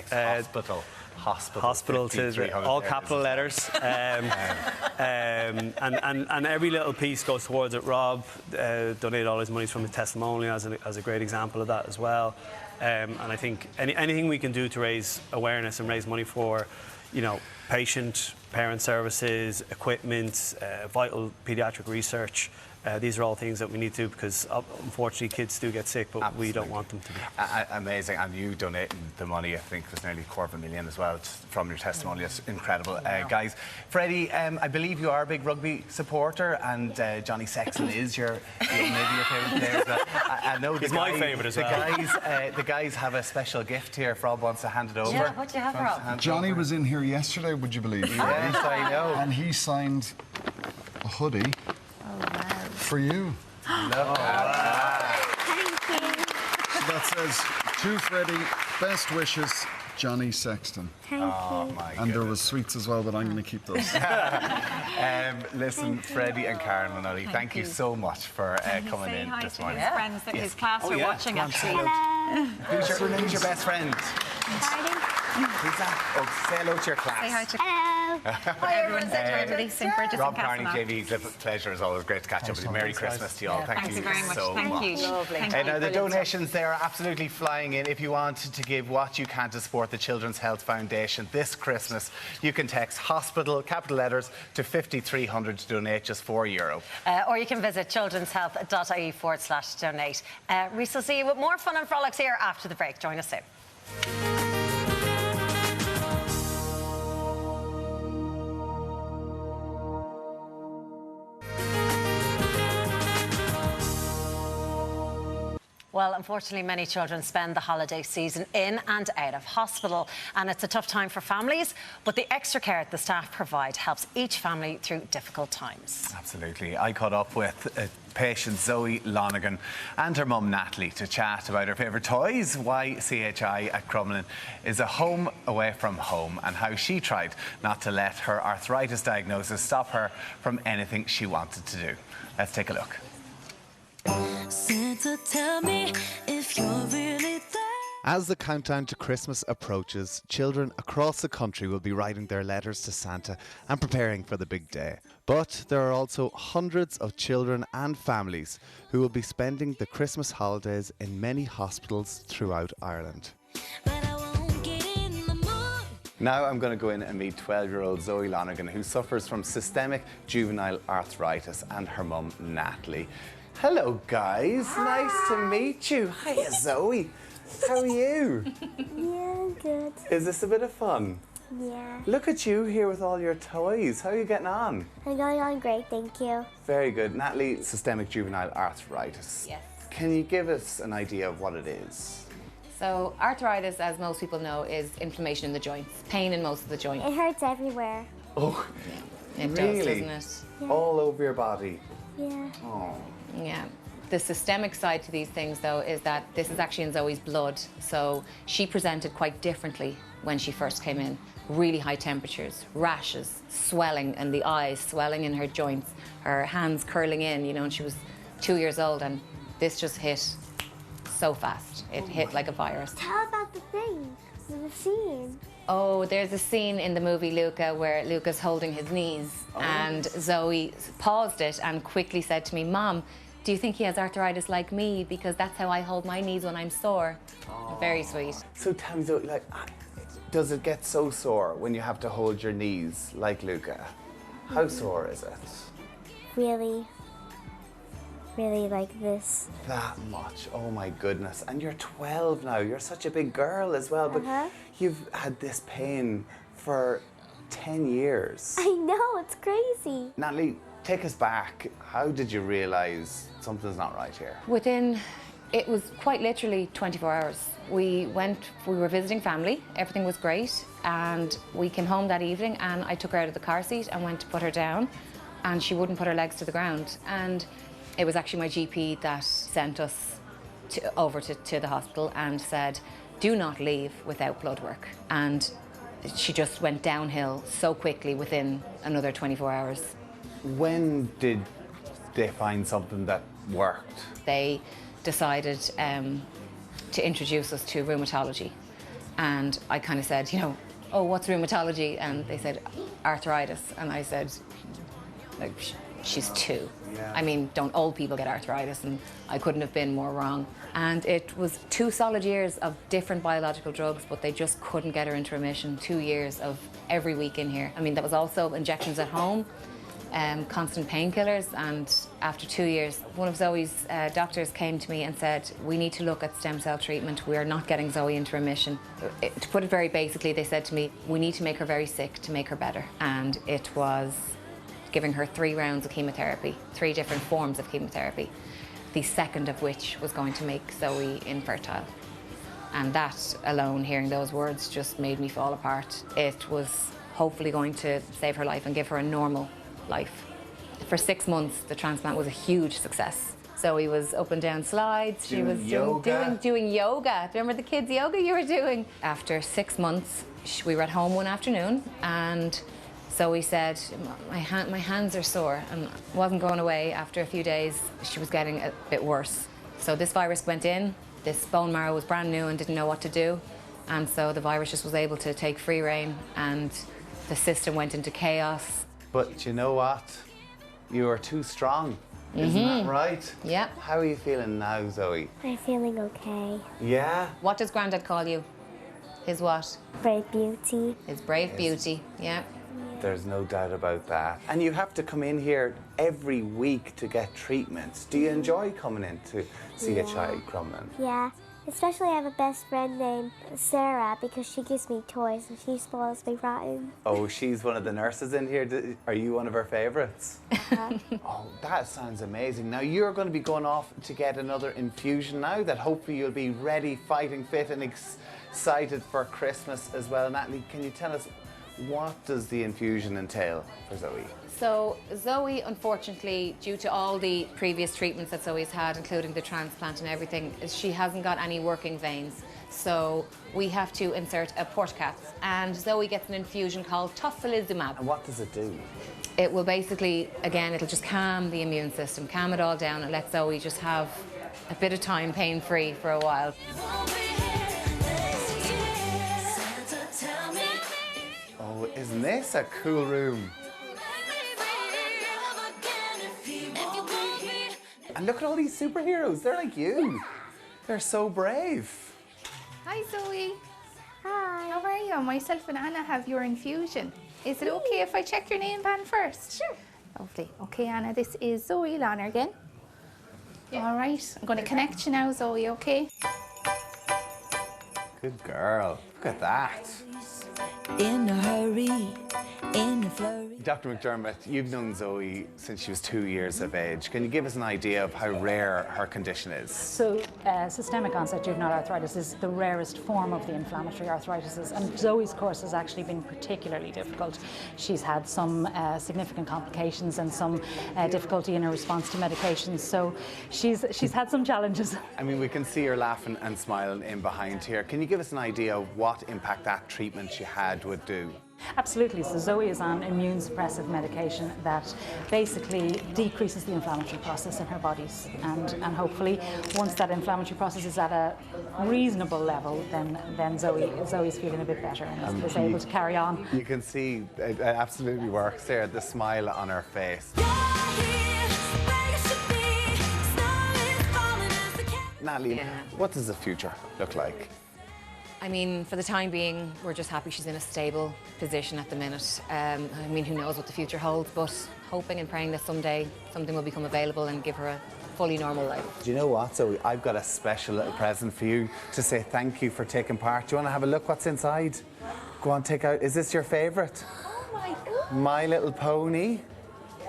Hospital to all capital letters. And every little piece goes towards it. Rob donated all his money from his testimonial as a great example of that as well. And I think anything we can do to raise awareness and raise money for, patient, parent services, equipment, vital paediatric research. These are all things that we need to do because, unfortunately, kids do get sick, but we don't want them to be. Amazing. And you donating the money, I think it was nearly $250,000 as well from your testimony. It's incredible. Guys, Freddie, I believe you are a big rugby supporter, and Johnny Sexton is maybe your favourite player as well. I know he's my favourite as well. The guys have a special gift here. If Rob wants to hand it over. Yeah, what do you have, Rob? Johnny was in here yesterday, would you believe? Yes, I know. And he signed a hoodie. For you. Thank you. So that says, to Freddie, best wishes, Johnny Sexton. Thank you. And there was sweets as well, but I'm going to keep those. Listen, Freddie and Karen Manoli, thank you so much for coming in this morning. His friends that his class are watching actually. Hello. Who's your best friend? Pardon? Who's that? Oh, say hello to your class. Say hi to Hello. everyone's releasing Bridges Rob and Carney, Castlemaine. JV, it's a pleasure. It's always great to catch up with you. Merry Christmas to you all. Thank you very much. so Thank much. you. Lovely. Now, the donations there are absolutely flying in. If you want to give what you can to support the Children's Health Foundation this Christmas, you can text hospital, capital letters, to 5300 to donate just €4. Or you can visit childrenshealth.ie/donate. Reese will see you with more fun and frolics here after the break. Join us soon. Well, unfortunately, many children spend the holiday season in and out of hospital, and it's a tough time for families, but the extra care the staff provide helps each family through difficult times. Absolutely. I caught up with patient Zoe Lonergan and her mum Natalie to chat about her favourite toys, why CHI at Crumlin is a home away from home, and how she tried not to let her arthritis diagnosis stop her from anything she wanted to do. Let's take a look. Santa, tell me if you're really there. As the countdown to Christmas approaches, children across the country will be writing their letters to Santa and preparing for the big day. But there are also hundreds of children and families who will be spending the Christmas holidays in many hospitals throughout Ireland. Now I'm going to go in and meet 12-year-old Zoe Lonergan, who suffers from systemic juvenile arthritis, and her mum Natalie. Hello, guys. Hi. Nice to meet you. Hiya, Zoe. How are you? Yeah, good. Is this a bit of fun? Yeah. Look at you here with all your toys. How are you getting on? I'm going on great, thank you. Very good. Natalie, systemic juvenile arthritis. Yes. Can you give us an idea of what it is? So arthritis, as most people know, is inflammation in the joints, pain in most of the joints. It hurts everywhere. Oh, It really? does, doesn't it? Yeah. All over your body? Yeah. Oh. Yeah. The systemic side to these things, though, is that this is actually in Zoe's blood. So she presented quite differently when she first came in. Really high temperatures, rashes, swelling in the eyes, swelling in her joints, her hands curling in, you know, and she was 2 years old, and this just hit so fast. It hit like a virus. Tell about the thing, the scene. Oh, there's a scene in the movie Luca where Luca's holding his knees, and Zoe paused it and quickly said to me, "Mom, do you think he has arthritis like me? Because that's how I hold my knees when I'm sore." Very sweet. So tell me, Zoe, like, does it get so sore when you have to hold your knees like Luca? How sore is it? Really like this. That much? Oh my goodness. And you're 12 now. You're such a big girl as well, but you've had this pain for 10 years. I know, it's crazy. Natalie, take us back. How did you realise something's not right here? It was quite literally 24 hours. We were visiting family, everything was great, and we came home that evening and I took her out of the car seat and went to put her down, and she wouldn't put her legs to the ground. And it was actually my GP that sent us over to the hospital and said, do not leave without blood work. And she just went downhill so quickly within another 24 hours. When did they find something that worked? They decided to introduce us to rheumatology. And I kind of said, oh, what's rheumatology? And they said, arthritis. And I said, like, she's 2. Yeah. I mean, don't old people get arthritis? And I couldn't have been more wrong. And it was 2 solid years of different biological drugs, but they just couldn't get her into remission. 2 years of every week in here. I mean, that was also injections at home, constant painkillers, and after 2 years, one of Zoe's doctors came to me and said, we need to look at stem cell treatment. We are not getting Zoe into remission. To put it very basically, they said to me, we need to make her very sick to make her better. And it was giving her 3 rounds of chemotherapy, 3 different forms of chemotherapy, the second of which was going to make Zoe infertile. And that alone, hearing those words, just made me fall apart. It was hopefully going to save her life and give her a normal life. For 6 months, the transplant was a huge success. Zoe was up and down slides. She was doing yoga. Remember the kids' yoga you were doing? After 6 months, we were at home one afternoon, and Zoe said, my hands are sore, and wasn't going away. After a few days, she was getting a bit worse. So this virus went in. This bone marrow was brand new and didn't know what to do. And so the virus just was able to take free rein, and the system went into chaos. But you know what? You are too strong. Isn't that right? Yeah. How are you feeling now, Zoe? I'm feeling okay. Yeah? What does Grandad call you? His what? Brave beauty. His brave beauty, yeah. There's no doubt about that. And you have to come in here every week to get treatments. Do you enjoy coming in to CHI Crumlin? Yeah. Especially I have a best friend named Sarah because she gives me toys and she spoils me rotten. Oh, she's one of the nurses in here. Are you one of her favourites? Oh, that sounds amazing. Now, you're going to be going off to get another infusion now that hopefully you'll be ready, fighting fit and excited for Christmas as well. Natalie, can you tell us, what does the infusion entail for Zoe? So Zoe, unfortunately, due to all the previous treatments that Zoe's had, including the transplant and everything, she hasn't got any working veins. So we have to insert a portacat, and Zoe gets an infusion called tocilizumab. And what does it do? It will basically, again, it'll just calm the immune system, calm it all down, and let Zoe just have a bit of time pain-free for a while. Oh, isn't this a cool room? And look at all these superheroes. They're like you. They're so brave. Hi, Zoe. Hi. How are you? Myself and Anna have your infusion. Is it okay if I check your name band first? Sure. Lovely. Okay, Anna, this is Zoe Lonergan. Yeah. All right. I'm going to connect you now, Zoe, okay? Good girl. Look at that. In a hurry, in a flurry. Dr. McDermott, you've known Zoe since she was 2 years of age. Can you give us an idea of how rare her condition is? So, systemic onset juvenile arthritis is the rarest form of the inflammatory arthritis, and Zoe's course has actually been particularly difficult. She's had some significant complications and some difficulty in her response to medications, so she's had some challenges. I mean, we can see her laughing and smiling in behind here. Can you give us an idea of what impact that treatment she had would do? Absolutely. So Zoe is on immune suppressive medication that basically decreases the inflammatory process in her bodies, and hopefully once that inflammatory process is at a reasonable level, then Zoe's feeling a bit better and is able to carry on. You can see it absolutely works there, the smile on her face. Natalie, what does the future look like? I mean, for the time being, we're just happy she's in a stable position at the minute. I mean, who knows what the future holds, but hoping and praying that someday something will become available and give her a fully normal life. Do you know what, Zoe? I've got a special little present for you to say thank you for taking part. Do you want to have a look what's inside? Go on, take out. Is this your favourite? Oh my God. My Little Pony.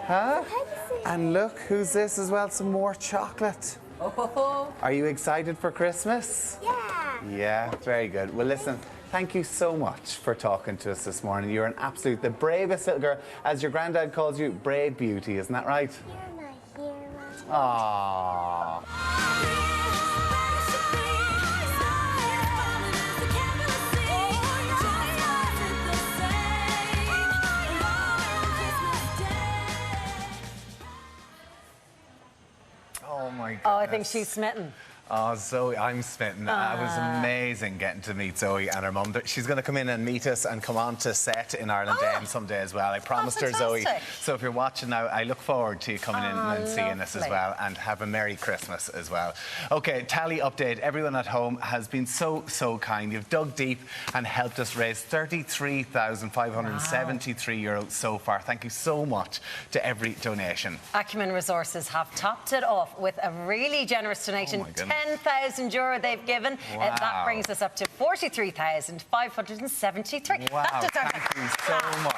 Huh? And look, who's this as well? Some more chocolate. Oh. Are you excited for Christmas? Yeah. Yeah, very good. Well, listen, thank you so much for talking to us this morning. You're the bravest little girl. As your granddad calls you, brave beauty, isn't that right? You're my hero. Aww. Oh my God. Oh, I think she's smitten. Oh, Zoe, I'm smitten. It was amazing getting to meet Zoe and her mum. She's going to come in and meet us and come on to set in Ireland AM someday as well. I promised her, Zoe. So if you're watching now, I look forward to you coming in and seeing us as well, and have a Merry Christmas as well. OK, tally update. Everyone at home has been so kind. You've dug deep and helped us raise €33,573 so far. Thank you so much to every donation. Acumen Resources have topped it off with a really generous donation. €10,000 they've given. Wow. That brings us up to €43,573. Wow, That deserves thank you so much.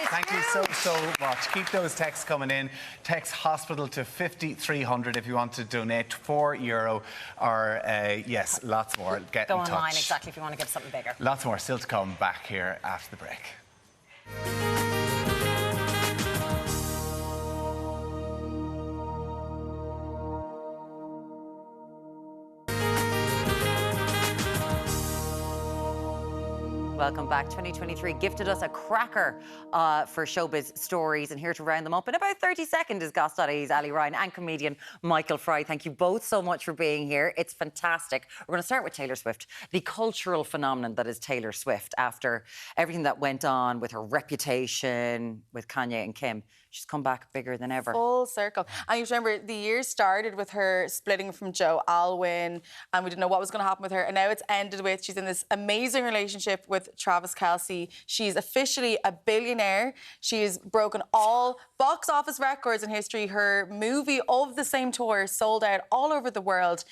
Thank you so much. Keep those texts coming in. Text hospital to 5300 if you want to donate €4 or, yes, lots more. Get Go in touch. online, exactly, if you want to give something bigger. Lots more still to come back here after the break. Welcome back. 2023 gifted us a cracker for showbiz stories, and here to round them up in about 30 seconds is Goss.ie's Ali Ryan and comedian Michael Fry. Thank you both so much for being here. It's fantastic. We're going to start with Taylor Swift, the cultural phenomenon that is Taylor Swift. After everything that went on with her reputation with Kanye and Kim, she's come back bigger than ever. Full circle. And you remember the year started with her splitting from Joe Alwyn, and we didn't know what was going to happen with her. And now it's ended with she's in this amazing relationship with Travis Kelce. She's officially a billionaire. She's broken all box office records in history. Her movie of the same tour sold out all over the world.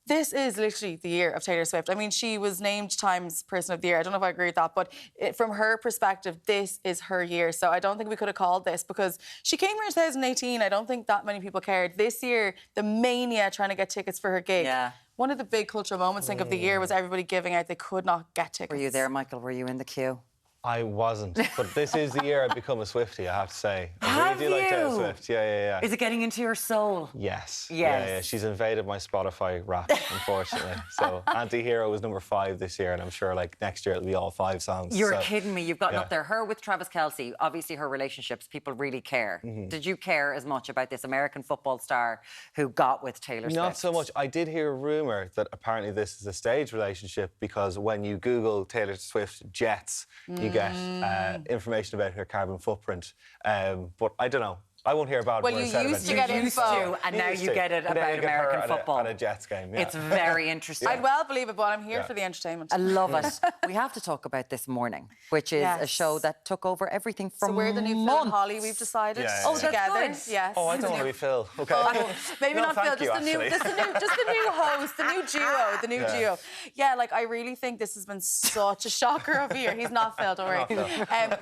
This is literally the year of Taylor Swift. I mean, she was named Times Person of the Year. I don't know if I agree with that, but from her perspective, this is her year. So I don't think we could have called this, because she came here in 2018. I don't think that many people cared. This year, the mania trying to get tickets for her gig. Yeah. One of the big cultural moments, I think, of the year was everybody giving out they could not get tickets. Were you there, Michael? Were you in the queue? I wasn't, but this is the year I've become a Swiftie, I have to say. I really do like Taylor Swift. Yeah. Is it getting into your soul? Yes. Yes. Yeah. She's invaded my Spotify rap, unfortunately. So Anti-Hero was number 5 this year, and I'm sure like next year it'll be all 5 songs. You're kidding me. You've gotten up there. Her with Travis Kelce, obviously her relationships, people really care. Did you care as much about this American football star who got with Taylor Swift? Not so much. I did hear a rumour that apparently this is a staged relationship, because when you Google Taylor Swift jets, you get information about her carbon footprint. But I don't know. I won't hear about it. Well, you used to get info. And now you get it about American football. At a Jets game, yeah. It's very interesting. I'd well believe it, but I'm here for the entertainment. I love it. We have to talk about This Morning, which is a show that took over everything from So we're the new Phil and Holly, we've decided, together. Yes. Oh, I don't want to be Phil. Okay. Maybe No, not Phil, thank you, just the new host, the new duo. Yeah, like I really think this has been such a shocker of a year. He's not Phil, don't worry.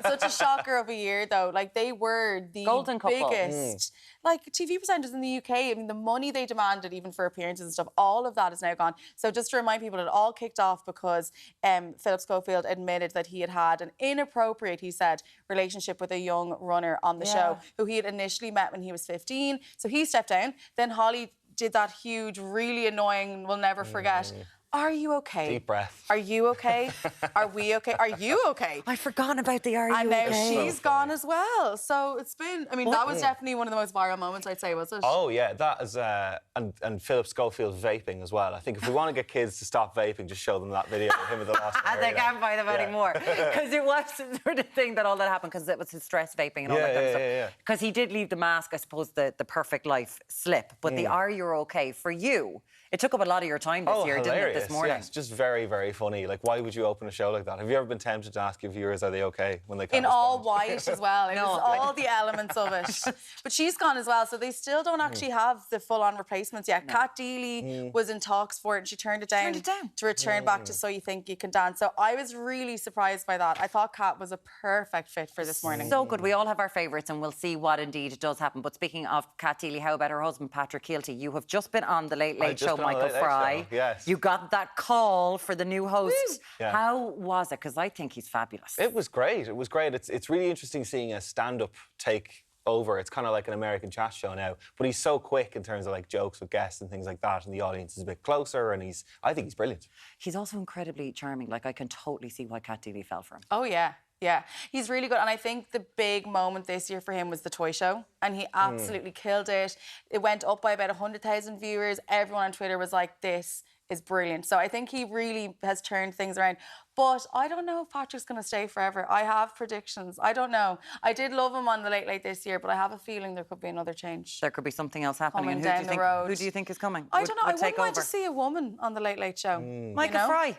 Such a shocker of a year, though. Like, they were the golden couple. Biggest like TV presenters in the UK. I mean, the money they demanded even for appearances and stuff, all of that is now gone. So just to remind people, it all kicked off because Philip Schofield admitted that he had an inappropriate, he said, relationship with a young runner on the show who he had initially met when he was 15. So he stepped down. Then Holly did that huge, really annoying, we'll never forget. Are you okay? Deep breath. Are you okay? Are we okay? Are you okay? I've forgotten about the Are You And now Okay? she's gone as well. So it's been, I mean, that was definitely one of the most viral moments, I'd say, was it? Oh, yeah, that is, and Philip Schofield vaping as well. I think if we want to get kids to stop vaping, just show them that video of him with the last one. They can't buy them anymore. Because it was the sort of thing that all that happened, because it was his stress vaping and all that kind of stuff. Because he did leave the mask, I suppose, the perfect life slip. But the Are You Okay for you It took up a lot of your time this year, didn't it, this morning? Yes, just very, very funny. Like, why would you open a show like that? Have you ever been tempted to ask your viewers, are they okay when they can't In all white as well. It No, was all the elements of it. But she's gone as well, so they still don't actually have the full-on replacements yet. Kat Deely was in talks for it and she turned it down, to return back to So You Think You Can Dance. So I was really surprised by that. I thought Kat was a perfect fit for this morning. So good. We all have our favourites and we'll see what indeed does happen. But speaking of Kat Deely, how about her husband, Patrick Kielty? You have just been on the Late Late Show, Michael Fry. Yes. You got that call for the new host. Yeah. How was it? Because I think he's fabulous. It was great. It was great. It's really interesting seeing a stand-up take over. It's kind of like an American chat show now, but he's so quick in terms of like jokes with guests and things like that, and the audience is a bit closer, and I think he's brilliant. He's also incredibly charming. Like, I can totally see why Kat Deely fell for him. Oh, yeah. Yeah, he's really good. And I think the big moment this year for him was the toy show. And he absolutely killed it. It went up by about 100,000 viewers. Everyone on Twitter was like, this is brilliant. So I think he really has turned things around. But I don't know if Patrick's going to stay forever. I have predictions. I don't know. I did love him on the Late Late this year, but I have a feeling there could be another change. There could be something else happening. Coming And down the road. Who do you think is coming? I don't know. I Would wouldn't take mind to over? see a woman on the Late Late Show. Michael Fry.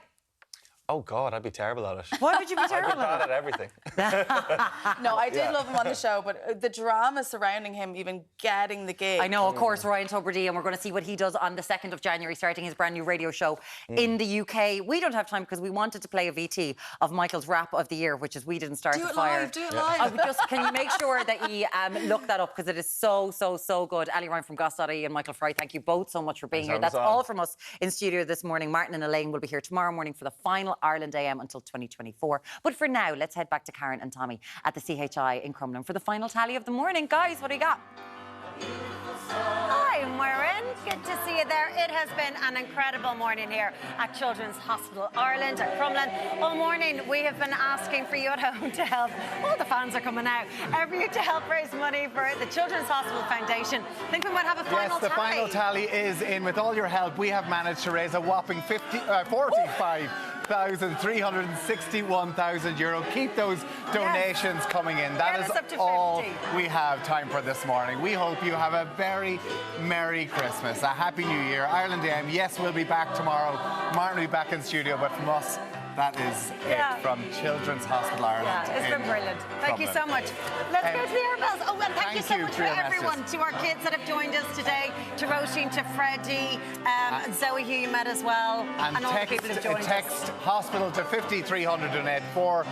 Oh, God, I'd be terrible at it. Why would you be terrible I'd be bad at everything. No, I did love him on the show, but the drama surrounding him even getting the gig. I know, of course, Ryan Tubridy, and we're going to see what he does on the 2nd of January, starting his brand new radio show in the UK. We don't have time because we wanted to play a VT of Michael's Rap of the Year, which is We Didn't Start the Fire. Do it live. Can you make sure that you look that up, because it is so, so, so good. Ali Ryan from Goss.ie and Michael Fry, thank you both so much for being here. That's all from us in studio this morning. Martin and Elaine will be here tomorrow morning for the final Ireland AM until 2024. But for now, let's head back to Karen and Tommy at the CHI in Crumlin for the final tally of the morning. Guys, what do you got? Hi, Muireann. Good to see you there. It has been an incredible morning here at Children's Hospital Ireland at Crumlin. All morning we have been asking for you at home to help. All the fans are coming out. For you to help raise money for the Children's Hospital Foundation. I think we might have a final Yes, the final tally is in. With all your help, we have managed to raise a whopping 45,361,000 euro. Keep those donations coming in. That is all we have time for this morning. We hope you have a very Merry Christmas, a Happy New Year. Ireland AM, yes, we'll be back tomorrow. Martin will be back in studio, but from us, that is it from Children's Hospital Ireland. Yeah, it's been brilliant. Thank you so much. Let's go to the Arabelles. Oh, and thank you so much for everyone, to our kids that have joined us today, to Roisin, to Freddie, Zoe, who you met as well, and all the people who've joined us. Text hospital to 5300, donate €4,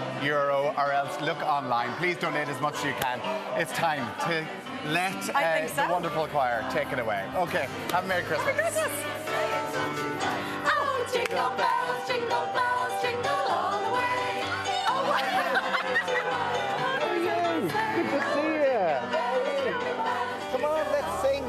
or else look online. Please donate as much as you can. It's time to let the wonderful choir take it away. Okay, have a Merry Christmas. Merry Christmas. Oh, jingle bells, jingle bells, jingle all the way. Oh, How are you? Good to see you. Come on, let's sing.